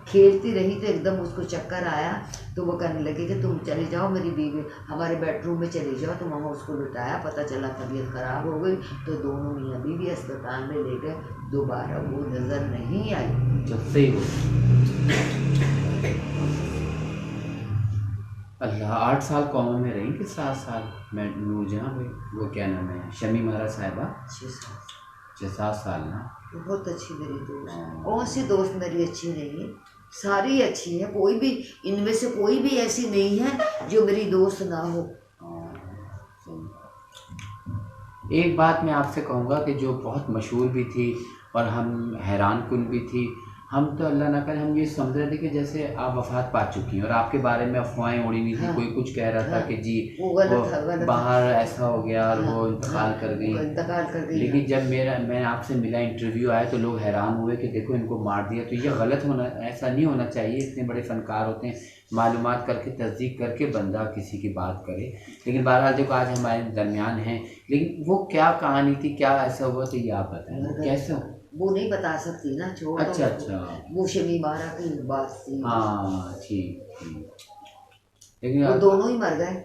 खेलती रही। तो एकदम उसको चक्कर आया, तो वो कहने लगे कि तुम चले जाओ, मेरी बीवी हमारे बेडरूम में चली जाओ। तो वहाँ उसको लुटाया, पता चला तबीयत खराब हो गई, तो दोनों मियाँ बीवी अस्पताल में ले गए। दोबारा वो नज़र नहीं आई जब से ही अल्लाह 8 साल कौम में रही कि 7 साल। मैं नूरजहां भाई, वो क्या नाम है, शमी मारा साहिबा, 6-7 साल ना। बहुत अच्छी मेरी दोस्त। कौन सी दोस्त मेरी अच्छी नहीं है? सारी अच्छी है, कोई भी इनमें से कोई भी ऐसी नहीं है जो मेरी दोस्त ना हो। एक बात मैं आपसे कहूँगा कि जो बहुत मशहूर भी थी और हम हैरान कुन भी थी, हम तो अल्लाह ना करे हम ये समझ रहे थे कि जैसे आप वफात पा चुकी हैं और आपके बारे में अफवाहें उड़ी हुई थी। हाँ, कोई कुछ कह रहा था कि जी वो गलत बाहर ऐसा हो गया और हाँ, वो इंतकाल कर गई। इंतकाल कर गई। लेकिन जब मैं आपसे मिला, इंटरव्यू आया, तो लोग हैरान हुए कि देखो इनको मार दिया। तो ये गलत होना, ऐसा नहीं होना चाहिए। इतने बड़े फनकार होते हैं, मालूमात करके तस्दीक करके बंदा किसी की बात करे। लेकिन बहरहाल देखो आज हमारे दरमियान हैं, लेकिन वो क्या कहानी थी, क्या ऐसा हुआ, तो ये आप बताएं कैसे हो? वो नहीं बता सकती ना, छोड़। अच्छा, वो शमी मारा की बात थी। हाँ, ठीक। लेकिन वो दोनों ही मर गए,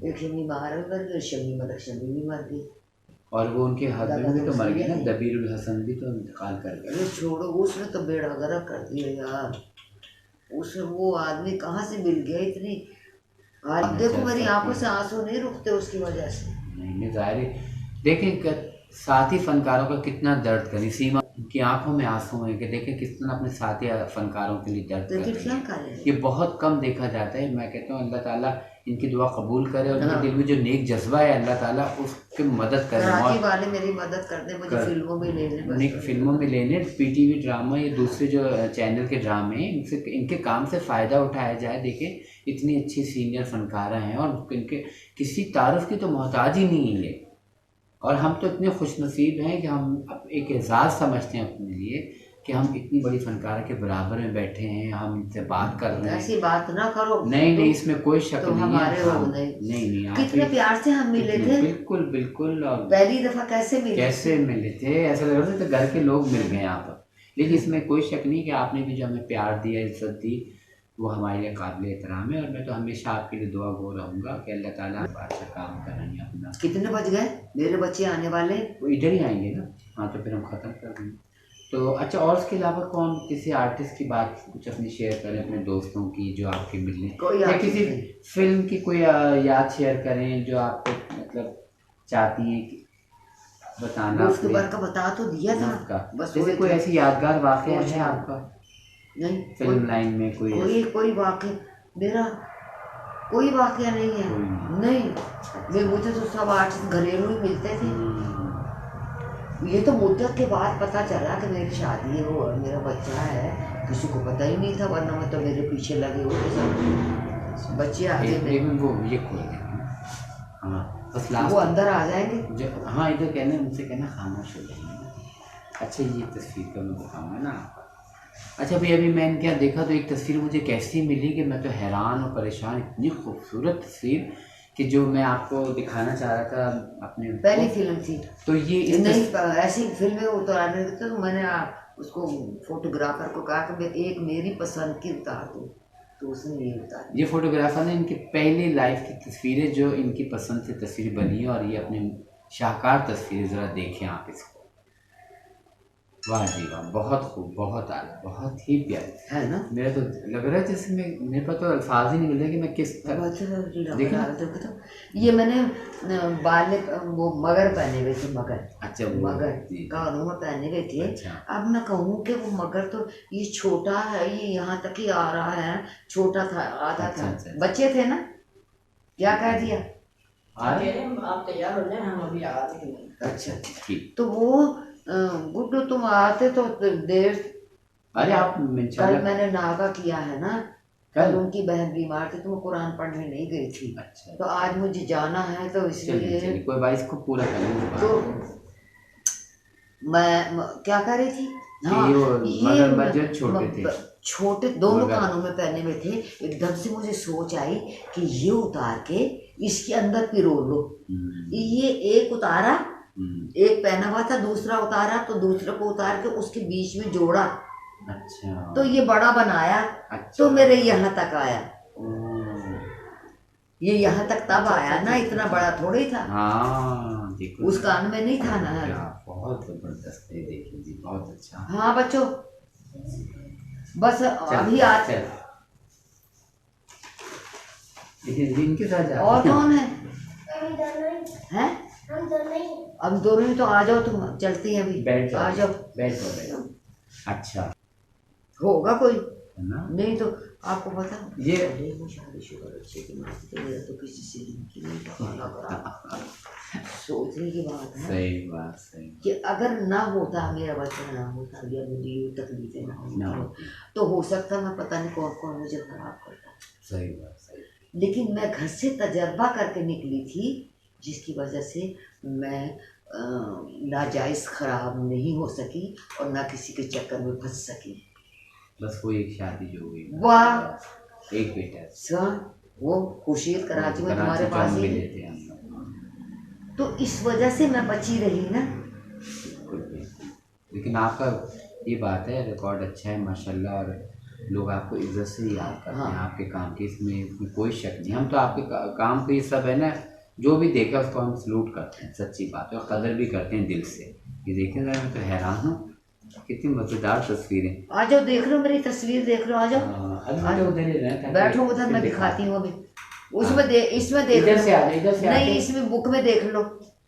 एक शमी मारा मर गई, शमी भी मर गई। और वो उनके हस्बैंड भी तो मर गए ना, दबीरुल हसन भी तो इंतकाल कर गए। अरे छोड़ो, उसने तो बेड़ा गर्क कर दिया यार। उसे वो आदमी कहाँ से मिल गया इतनी। आज देखो मेरी आंखों से आंसू नहीं रुकते उसकी वजह से। नहीं जाहिर है, देखें साथी फनकारों का कितना दर्द करें। सीमा की आंखों में आंसू हैं कि देखें कितना अपने साथी फनकारों के लिए दर्द कर रही है। ये बहुत कम देखा जाता है। मैं कहता हूँ अल्लाह ताला इनकी दुआ कबूल करे और इनके दिल में जो नेक जज्बा है अल्लाह ताला उसकी मदद करे। कराची वाले मेरी मदद कर दे, मुझे फिल्मों में लेने, फिल्मों में लेने, पीटीवी ड्रामा, ये दूसरे जो चैनल के ड्रामे हैं इनसे, इनके काम से फ़ायदा उठाया जाए। देखें इतनी अच्छी सीनियर फनकारा हैं और इनके किसी तारुफ की तो मोहताज ही नहीं है। और हम तो इतने खुशनसीब हैं कि हम एक एजाज़ समझते हैं अपने लिए कि हम इतनी बड़ी फनकारा के बराबर में बैठे हैं, हम इनसे बात कर रहे हैं। ऐसी बात ना करो। नहीं, इसमें कोई शक नहीं हमारे है। नहीं, कितने प्यार से हम मिले थे। बिल्कुल। और पहली दफा कैसे मिले थे, ऐसा लग रहा था घर के लोग मिल गए यहाँ पर। लेकिन इसमें कोई शक नहीं कि आपने भी जो हमें प्यार दिया, इज्जत दी, वो हमारे लिए काबिल एहतराम है। और मैं तो हमेशा आपके लिए दुआ गो रहूँगा कि अल्लाह ताला अच्छा काम करेंगे अपना। कितने बज गए? मेरे बच्चे आने वाले, वो इधर ही आएंगे ना। हाँ, तो फिर हम ख़त्म कर देंगे। तो अच्छा, और उसके अलावा कौन किसी आर्टिस्ट की बात कुछ अपनी शेयर करें, अपने दोस्तों की जो आपके मिलने, या किसी फिल्म की कोई याद शेयर करें जो आपको मतलब चाहती हैं कि बताना। उसके बारे का बता तो दिया था, बस जैसे कोई ऐसी यादगार वाक़या है आपका? नहीं, फिल्म लाइन में कोई वाक़या मेरा कोई वाक़या नहीं है। नहीं, मुझे तो सब आर्टिस्ट घरेलू ही मिलते थे। ये तो मुद्दत के बाद पता चला कि मेरी शादी है, वो मेरा बच्चा है, किसी को पता ही नहीं था, वरना मैं तो मेरे पीछे लगे हुए सब बच्चे आगे वो ये खोल देंगे। हाँ, बस लास्ट वो अंदर आ जाएंगे। हाँ, इधर कहना, उनसे कहना खामोश हो जाएंगे। अच्छा, ये तस्वीर का मैं दिखाऊंगा ना आपको। अच्छा भैया, अभी मैंने क्या देखा तो एक तस्वीर मुझे कैसी मिली कि मैं तो हैरान और परेशान, इतनी खूबसूरत तस्वीर कि जो मैं आपको दिखाना चाह रहा था अपने पहली फिल्म थी। तो ये इस नहीं, ऐसी फिल्में उतारने की तो मैंने उसको फोटोग्राफर को कहा कि एक मेरी पसंद की उतार दो, तो उसने ये उतार। ये फोटोग्राफर ने इनकी पहली लाइफ की तस्वीरें जो इनकी पसंद से तस्वीर बनी है, और ये अपनी शाहकार तस्वीरें ज़रा देखें आप इसको। वाह जी वाह, बहुत खूब, बहुत आला, बहुत ही प्यारी है ना। मेरा तो लग रहा है जैसे मेरे पास तो अल्फाज ही नहीं मिल रहे कि मैं किस तरह देखना। तो ये मैंने बाल वो मगर पहने हुए थे, मगर। अच्छा, मगर कानों में पहने हुए थे। अच्छा। अब मैं कहूँ कि वो मगर तो ये छोटा है, ये यहाँ तक ही आ रहा है, छोटा था, आधा अच्छा, था। अच्छा। बच्चे थे ना, क्या कह दिया? आप तैयार हो जाए, हम अभी आ रहे हैं। अच्छा ठीक। तो वो गुड्डू तुम आते तो देर। अरे आप कल मैंने नागा किया है ना, कल कल? उनकी बहन बीमार थी तो मैं कुरान पढ़ने नहीं गई थी। अच्छा, तो आज मुझे जाना है तो चलिए इसलिए कोई बात, इसको पूरा करेंगे। तो मैं क्या कर रही थी। हाँ, ये मगर छोटे थे, छोटे दोनों मगर। कानों में पहने हुए थे। एकदम से मुझे सोच आई कि ये उतार के इसके अंदर पिरो लो। ये एक उतारा, एक पहना हुआ था, दूसरा उतारा तो दूसरे को उतार के उसके बीच में जोड़ा। अच्छा। तो ये बड़ा बनाया। अच्छा। तो मेरे यहाँ तक आया। ये यहाँ तक तब आया ना, इतना बड़ा थोड़ी था। हाँ देखो, उस कान में नहीं था ना। बहुत जबरदस्त है, देखिए जी, बहुत अच्छा। हाँ बच्चों, बस अभी आज इनके साथ जा। और कौन है? हैं? हम दोनों ही तो आ जाओ, तुम चलती हैं अभी। बैठ जाओ, आ जाओ, बैठो। अच्छा होगा कोई है ना। नहीं तो आपको पता ये शादीशुदा बच्चे की माँ तो मेरा तो किसी से नहीं पता। सोचने की बात है। सही बात, सही कि अगर ना होता, मेरा बच्चा ना होता या मुझे ये तकलीफें ना होती तो हो सकता मैं पता नहीं कौन कौन मुझे खराब करता। सही बात, सही। लेकिन मैं घर से तजर्बा करके निकली थी, जिसकी वजह से मैं नाजायज़ खराब नहीं हो सकी और ना किसी के चक्कर में फंस सकी। बस वो एक शादी जो हुई, वाह, एक बेटा सर वो खुशीद कराची में तुम्हारे पास ही मिले थे हम लोग। तो इस वजह से मैं बची रही ना। लेकिन आपका ये बात है, रिकॉर्ड अच्छा है माशाल्लाह, और लोग आपको इज्जत से ही याद करते हैं। आपके काम की इसमें कोई शक नहीं। हम तो आपके काम को ये सब है ना, जो भी देखा उसको हम सलूट करते हैं, सच्ची बात है, और कदर भी करते हैं दिल से। ये देखें जरा, मैं तो हैरान हूँ, कितनी मज़ेदार तस्वीरें। आ जाओ देख लो, मेरी तस्वीर देख लो, आ जाओ। बैठो उधर, मैं दिखाती हूँ अभी। उसमें इसमें देख लो, नहीं इसमें बुक में देख लो।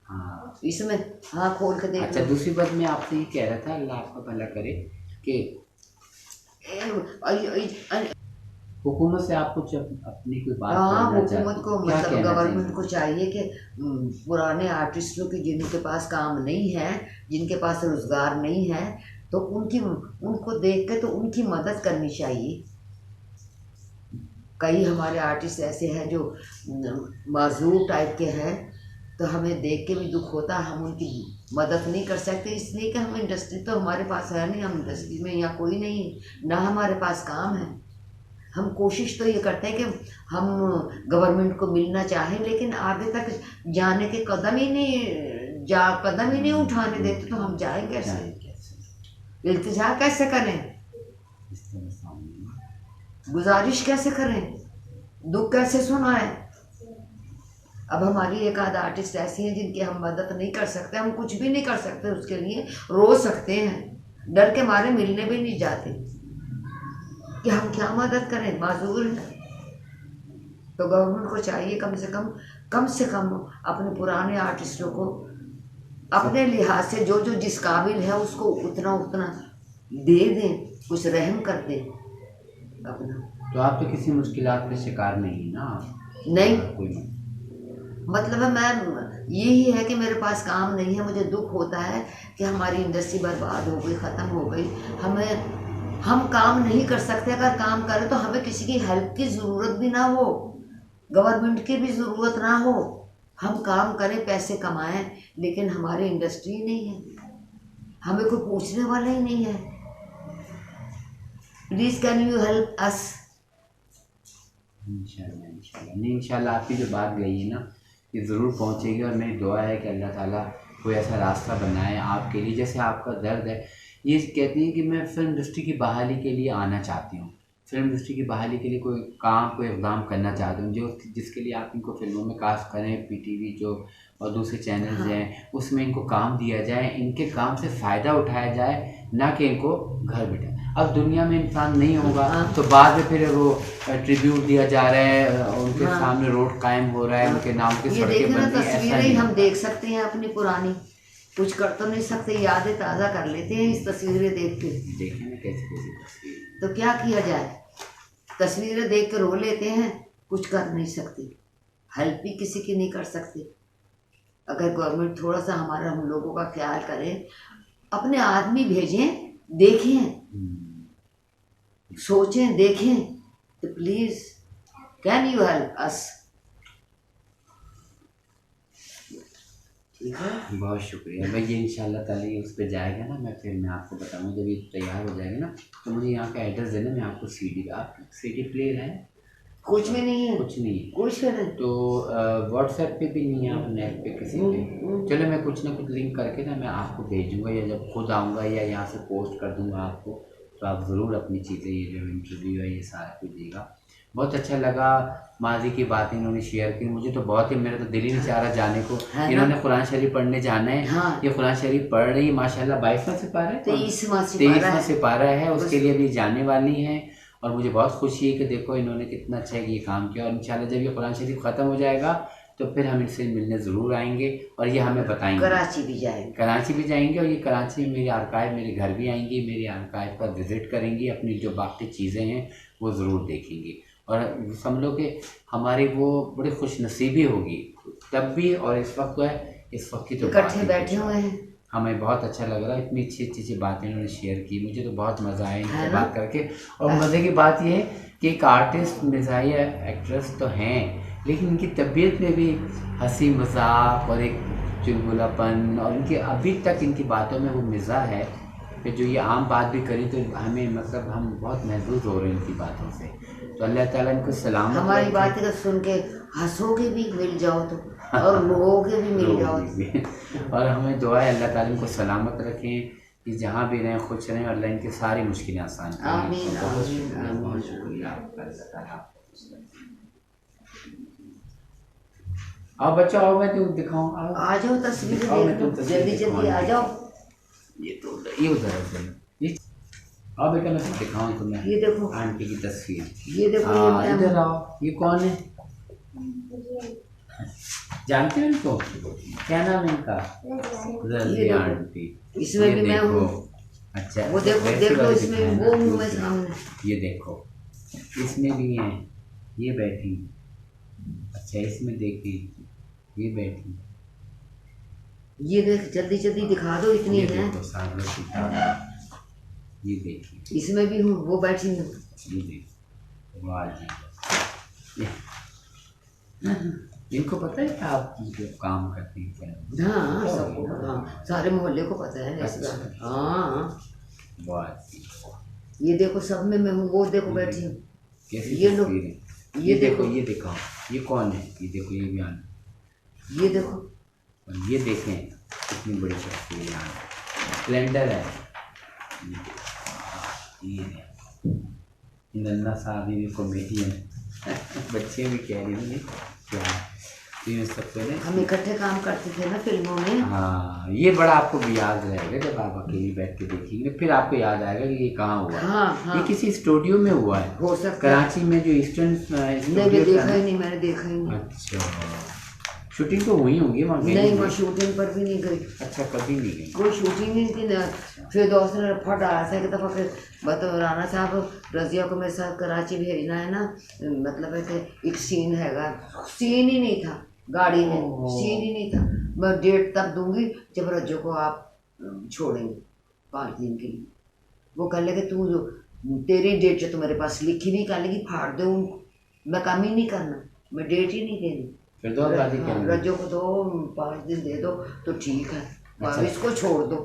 हाँ इसमें, हाँ खोल के देख लो। अच्छा, दूसरी बात मैं आपसे ये कह रहा था, अल्लाह आपका भला करे, कि हुकूमत से आप कुछ अपनी कोई बात करना चाहते हैं? हुकूमत को मतलब गवर्नमेंट को चाहिए कि पुराने आर्टिस्टों की जिनके पास काम नहीं है, जिनके पास रोजगार नहीं है, तो उनको देख के तो उनकी मदद करनी चाहिए। कई हमारे आर्टिस्ट ऐसे हैं जो माजूर टाइप के हैं, तो हमें देख के भी दुख होता है। हम उनकी मदद नहीं कर सकते इसलिए कि हम इंडस्ट्री तो हमारे पास है नहीं, हम इंडस्ट्री में यहाँ कोई नहीं है ना, हमारे पास काम है। हम कोशिश तो ये करते हैं कि हम गवर्नमेंट को मिलना चाहें, लेकिन आगे तक जाने के कदम ही नहीं उठाने देते, तो हम जाएंगे कैसे? इल्तिजा कैसे करें? गुजारिश कैसे करें? दुख कैसे सुनाएं? अब हमारी एक आध आर्टिस्ट ऐसी हैं जिनकी हम मदद नहीं कर सकते, हम कुछ भी नहीं कर सकते उसके लिए, रो सकते हैं, डर के मारे मिलने भी नहीं जाते कि हम क्या मदद करें, माजूर हैं। तो गवर्नमेंट को चाहिए कम से कम अपने पुराने आर्टिस्टों को अपने लिहाज से जो जिस काबिल है उसको उतना दे दें, कुछ रहम कर दें अपना। तो आप तो किसी मुश्किलात के शिकार नहीं ना? नहीं, कोई मतलब है मैं यही है कि मेरे पास काम नहीं है, मुझे दुख होता है कि हमारी इंडस्ट्री बर्बाद हो गई, ख़त्म हो गई। हम काम नहीं कर सकते, अगर काम करें तो हमें किसी की हेल्प की ज़रूरत भी ना हो, गवर्नमेंट की भी ज़रूरत ना हो, हम काम करें, पैसे कमाएं, लेकिन हमारी इंडस्ट्री नहीं है, हमें कोई पूछने वाला ही नहीं है। Please can you help us. इंशाल्लाह इंशाल्लाह, नहीं इंशाल्लाह आपकी जो बात गई है ना ये ज़रूर पहुँचेगी। और मेरी दुआ है कि अल्लाह ताला कोई ऐसा रास्ता बनाए आपके लिए। जैसे आपका दर्द है, ये कहती हैं कि मैं फ़िल्म इंडस्ट्री की बहाली के लिए आना चाहती हूँ, फ़िल्म इंडस्ट्री की बहाली के लिए कोई काम कोई इक़दाम करना चाहती हूँ, जो जिसके लिए आप इनको फ़िल्मों में कास्ट करें, पीटीवी जो और दूसरे चैनल्स हाँ। हैं उसमें इनको काम दिया जाए, इनके काम से फ़ायदा उठाया जाए, ना कि इनको घर बिठाए। अब दुनिया में इंसान नहीं होगा हाँ। तो बाद में फिर वो ट्रिब्यूट दिया जा रहा है, उनके हाँ। सामने रोड कायम हो रहा है, उनके नाम की ये सड़कें देखें ना, बन रही हैं, ऐसा तस्वीरें ही नहीं हम होगा। देख सकते हैं अपनी पुरानी, कुछ कर तो नहीं सकते, यादें ताज़ा कर लेते हैं इस तस्वीरें देख के। देखें ना कैसी कैसी तस्वीर। तो क्या किया जाए, तस्वीरें देख के रो लेते हैं, कुछ कर नहीं सकते, हेल्प भी किसी की नहीं कर सकते। अगर गवर्नमेंट थोड़ा सा हमारा हम लोगों का ख्याल करे, अपने आदमी भेजें, देखें, सोचें, देखें, तो please can you help us. ठीक है, बहुत शुक्रिया भाई। ये इंशाल्लाह ताला ये उस पर जाएगा ना, मैं आपको बताऊंगा जब ये तैयार हो जाएगा ना, तो मुझे यहाँ का एड्रेस देना, मैं आपको सीडी, आप सीडी प्लेयर है? कुछ भी नहीं है, कुछ नहीं है कुछ भी नहीं। तो व्हाट्सएप पे भी नहीं है, आप नेट पे किसी पे? चलो मैं कुछ ना कुछ लिंक करके ना मैं आपको भेजूंगा, या जब खुद आऊँगा या यहाँ से पोस्ट कर दूँगा आपको, तो आप ज़रूर अपनी चीज़ें, ये जो इंटरव्यू है ये सारा कुछ देगा। बहुत अच्छा लगा, माजी की बातें इन्होंने शेयर की, मुझे तो बहुत ही, मेरा तो दिल ही नहीं चाह रहा जाने को। है ना? इन्होंने कुरान शरीफ पढ़ने जाना है। हाँ। ये कुरान शरीफ पढ़ रही है माशाल्लाह, 22वां सिपारा है, 23वां सिपारा है, उसके लिए भी जाने वाली हैं। और मुझे बहुत खुशी है कि देखो इन्होंने कितना अच्छा ये काम किया। और इंशाल्लाह जब ये कुरान शरीफ ख़त्म हो जाएगा तो फिर हम इनसे मिलने ज़रूर आएंगे और ये हमें बताएंगे। कराची भी जाएंगे, कराची भी जाएंगे, और ये कराची में मेरे आर्काइव, मेरे घर भी आएंगी, मेरे आर्काइव पर विज़िट करेंगी, अपनी जो बाकी चीज़ें हैं वो ज़रूर देखेंगी। और समझ लो कि हमारी वो बड़ी खुशनसीबी होगी तब भी, और इस वक्त है, इस वक्त की तो बात इकट्ठे ही बैठे कुछ हुए और। हैं। हमें बहुत अच्छा लग रहा है, इतनी अच्छी अच्छी बातें इन्होंने शेयर की, मुझे तो बहुत मज़ा आया इनसे है ना? बात करके। और मज़े की बात ये है कि एक आर्टिस्ट, मिजाहिया एक्ट्रेस तो हैं, लेकिन इनकी तबीयत में भी हंसी मजाक और एक चुलबुलापन, और इनके अभी तक इनकी बातों में वो मिज़ा है कि जो ये आम बात भी करी तो हमें, मतलब हम बहुत महसूस हो रहे हैं इनकी बातों से। तो अल्लाह ताला इनको सलामत हमारी रखे। बातें तो सुन के हंसोगे भी, मिल जाओ तो, और रोओगे भी, मिल जाओ तो। और हमें दुआ है अल्लाह ताला इनको सलामत रखें, कि जहाँ भी रहें खुश रहें, अल्लाह इनकी सारी मुश्किलें आसान करें। आमीन, बहुत आमीन, शुक्रिया, आमीन। बहुत शुक्रिया आपका, अल्लाह ताला आपको। आओ बच्चों, आओ मैं तुम दिखाऊं, आओ आ जाओ, तस्वीरें आओ, मैं देख लो, तुम तस्वीरें जल्दी जल्दी दिखाऊं। आ जाओ। ये उधर है, ये आओ बेटा, मैं तुम दिखाऊं तुम्हें ये देखो, आंटी की तस्वीर। ये देखो, हाँ ये इधर आओ, ये कौन है? जानते हो इनको? क्या नाम है इनका? रज़िया आंटी। इसमें ये भी मैं देखो। हूँ। अच्छा वो देखो, वैसे देखो वाली इसमें दिखाएं वो ना, हूँ मैं दूसरी। सामने। ये देखो, इसमें भी हैं, ये बैठी। अच्छा इसमें देखिए, ये बैठी। ये देख, जल्दी जल्दी दिखा दो, इतनी ये है। देखो सामने सितारा, ये देखिए, इसमें भी हूँ, वो बैठी हूँ। ये देखो, वाह जी। इनको पता है कि आप जो काम करते हैं क्या? हाँ, सबको पता, हाँ, सारे मोहल्ले को पता है इसका। अच्छा। हाँ, वाह जी। ये देखो, सब में मैं हूँ, वो देखो बैठी हूँ। कैसी ये लो, तस्वीर है? ये ये देखो, देखो। ये दिखाओ, ये कौन है? ये देखो, ये बयान। ये देखो, और ये देखें कितनी बड़ी तस्वीर है, स्प्लेंडर है। ये है नन्ना साहब, ये कॉमेडियन बच्चे भी कह रही थी क्या, तो ये सब पहले हम इकट्ठे काम करते थे ना फिल्मों में। हाँ, ये बड़ा आपको भी याद रहेगा जब आप अकेले बैठ के देखेंगे, फिर आपको याद आएगा कि ये कहाँ हुआ है। हाँ, हाँ। ये किसी स्टूडियो में हुआ है, हो सकता है। कराची में जो ईस्टर्न नहीं, स्टूडियो मैं था देखा ना। ही नहीं, मैंने देखा ही नहीं। अच्छा, शूटिंग तो हुई होंगी वहाँ? गई नहीं, होंगी? मैं शूटिंग पर भी नहीं गई, अच्छा, कभी नहीं गई। कोई शूटिंग नहीं थी ना। फिर दोस्त ने फट आया था एक दफ़ा, फिर बताओ राना साहब, रज़िया को मेरे साथ कराची भेजना है ना, मतलब है कि एक सीन हैगा, सीन ही नहीं था गाड़ी में, सीन ही नहीं था। मैं डेट तब दूंगी जब रज्जो को आप छोड़ेंगे 5 दिन के लिए। वो कह लगे तू जो तेरी डेट जो तुम्हारे पास लिखी नहीं, कह लगी फाड़ दो उनको, मैं काम ही नहीं करना, मैं डेट ही नहीं देनी। फिर दो बात ही क्या रज्जो को तो 5 दिन दे दो तो ठीक है। अच्छा। अब इसको छोड़ दो।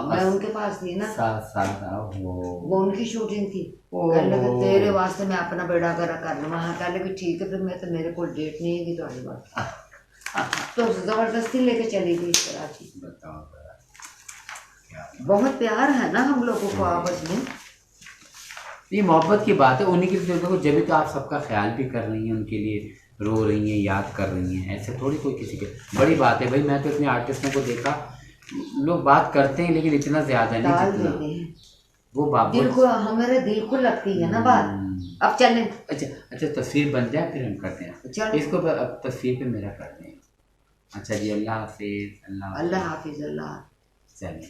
मैं उनके पास थी ना, साथ साथ वो वो उनकी शूटिंग थी। ओहो। कहने लगे तेरे वास्ते मैं अपना बेड़ा गर्क कर लूँ। हाँ, कहने लगे ठीक है, फिर मैं तो मेरे को डेट नहीं है तुम्हारी बात। तो जबरदस्ती लेके चली गई इस तरह की। बताओ जरा, क्या बहुत प्यार है ना हम लोगों को आपस में। ये मोहब्बत की बात है। उन्हीं के लिए देखो, जब भी तो आप सबका ख्याल भी कर रही हैं, उनके लिए रो रही हैं, याद कर रही हैं। ऐसे थोड़ी कोई किसी के बड़ी बात है भाई। मैं तो इतने आर्टिस्टों को देखा, लोग बात करते हैं लेकिन इतना ज़्यादा नहीं टाल जितना देते हैं। वो बात। दिल को, हमारे दिल को लगती है ना बात। अब चलें। अच्छा अच्छा, तस्वीर बन जाए फिर हम करते हैं चलो। इसको। अब तस्वीर पे मेरा करते हैं। अच्छा जी, अल्लाह हाफिज़। अल्लाह अल्लाह हाफिज़। अल्लाह। चलें।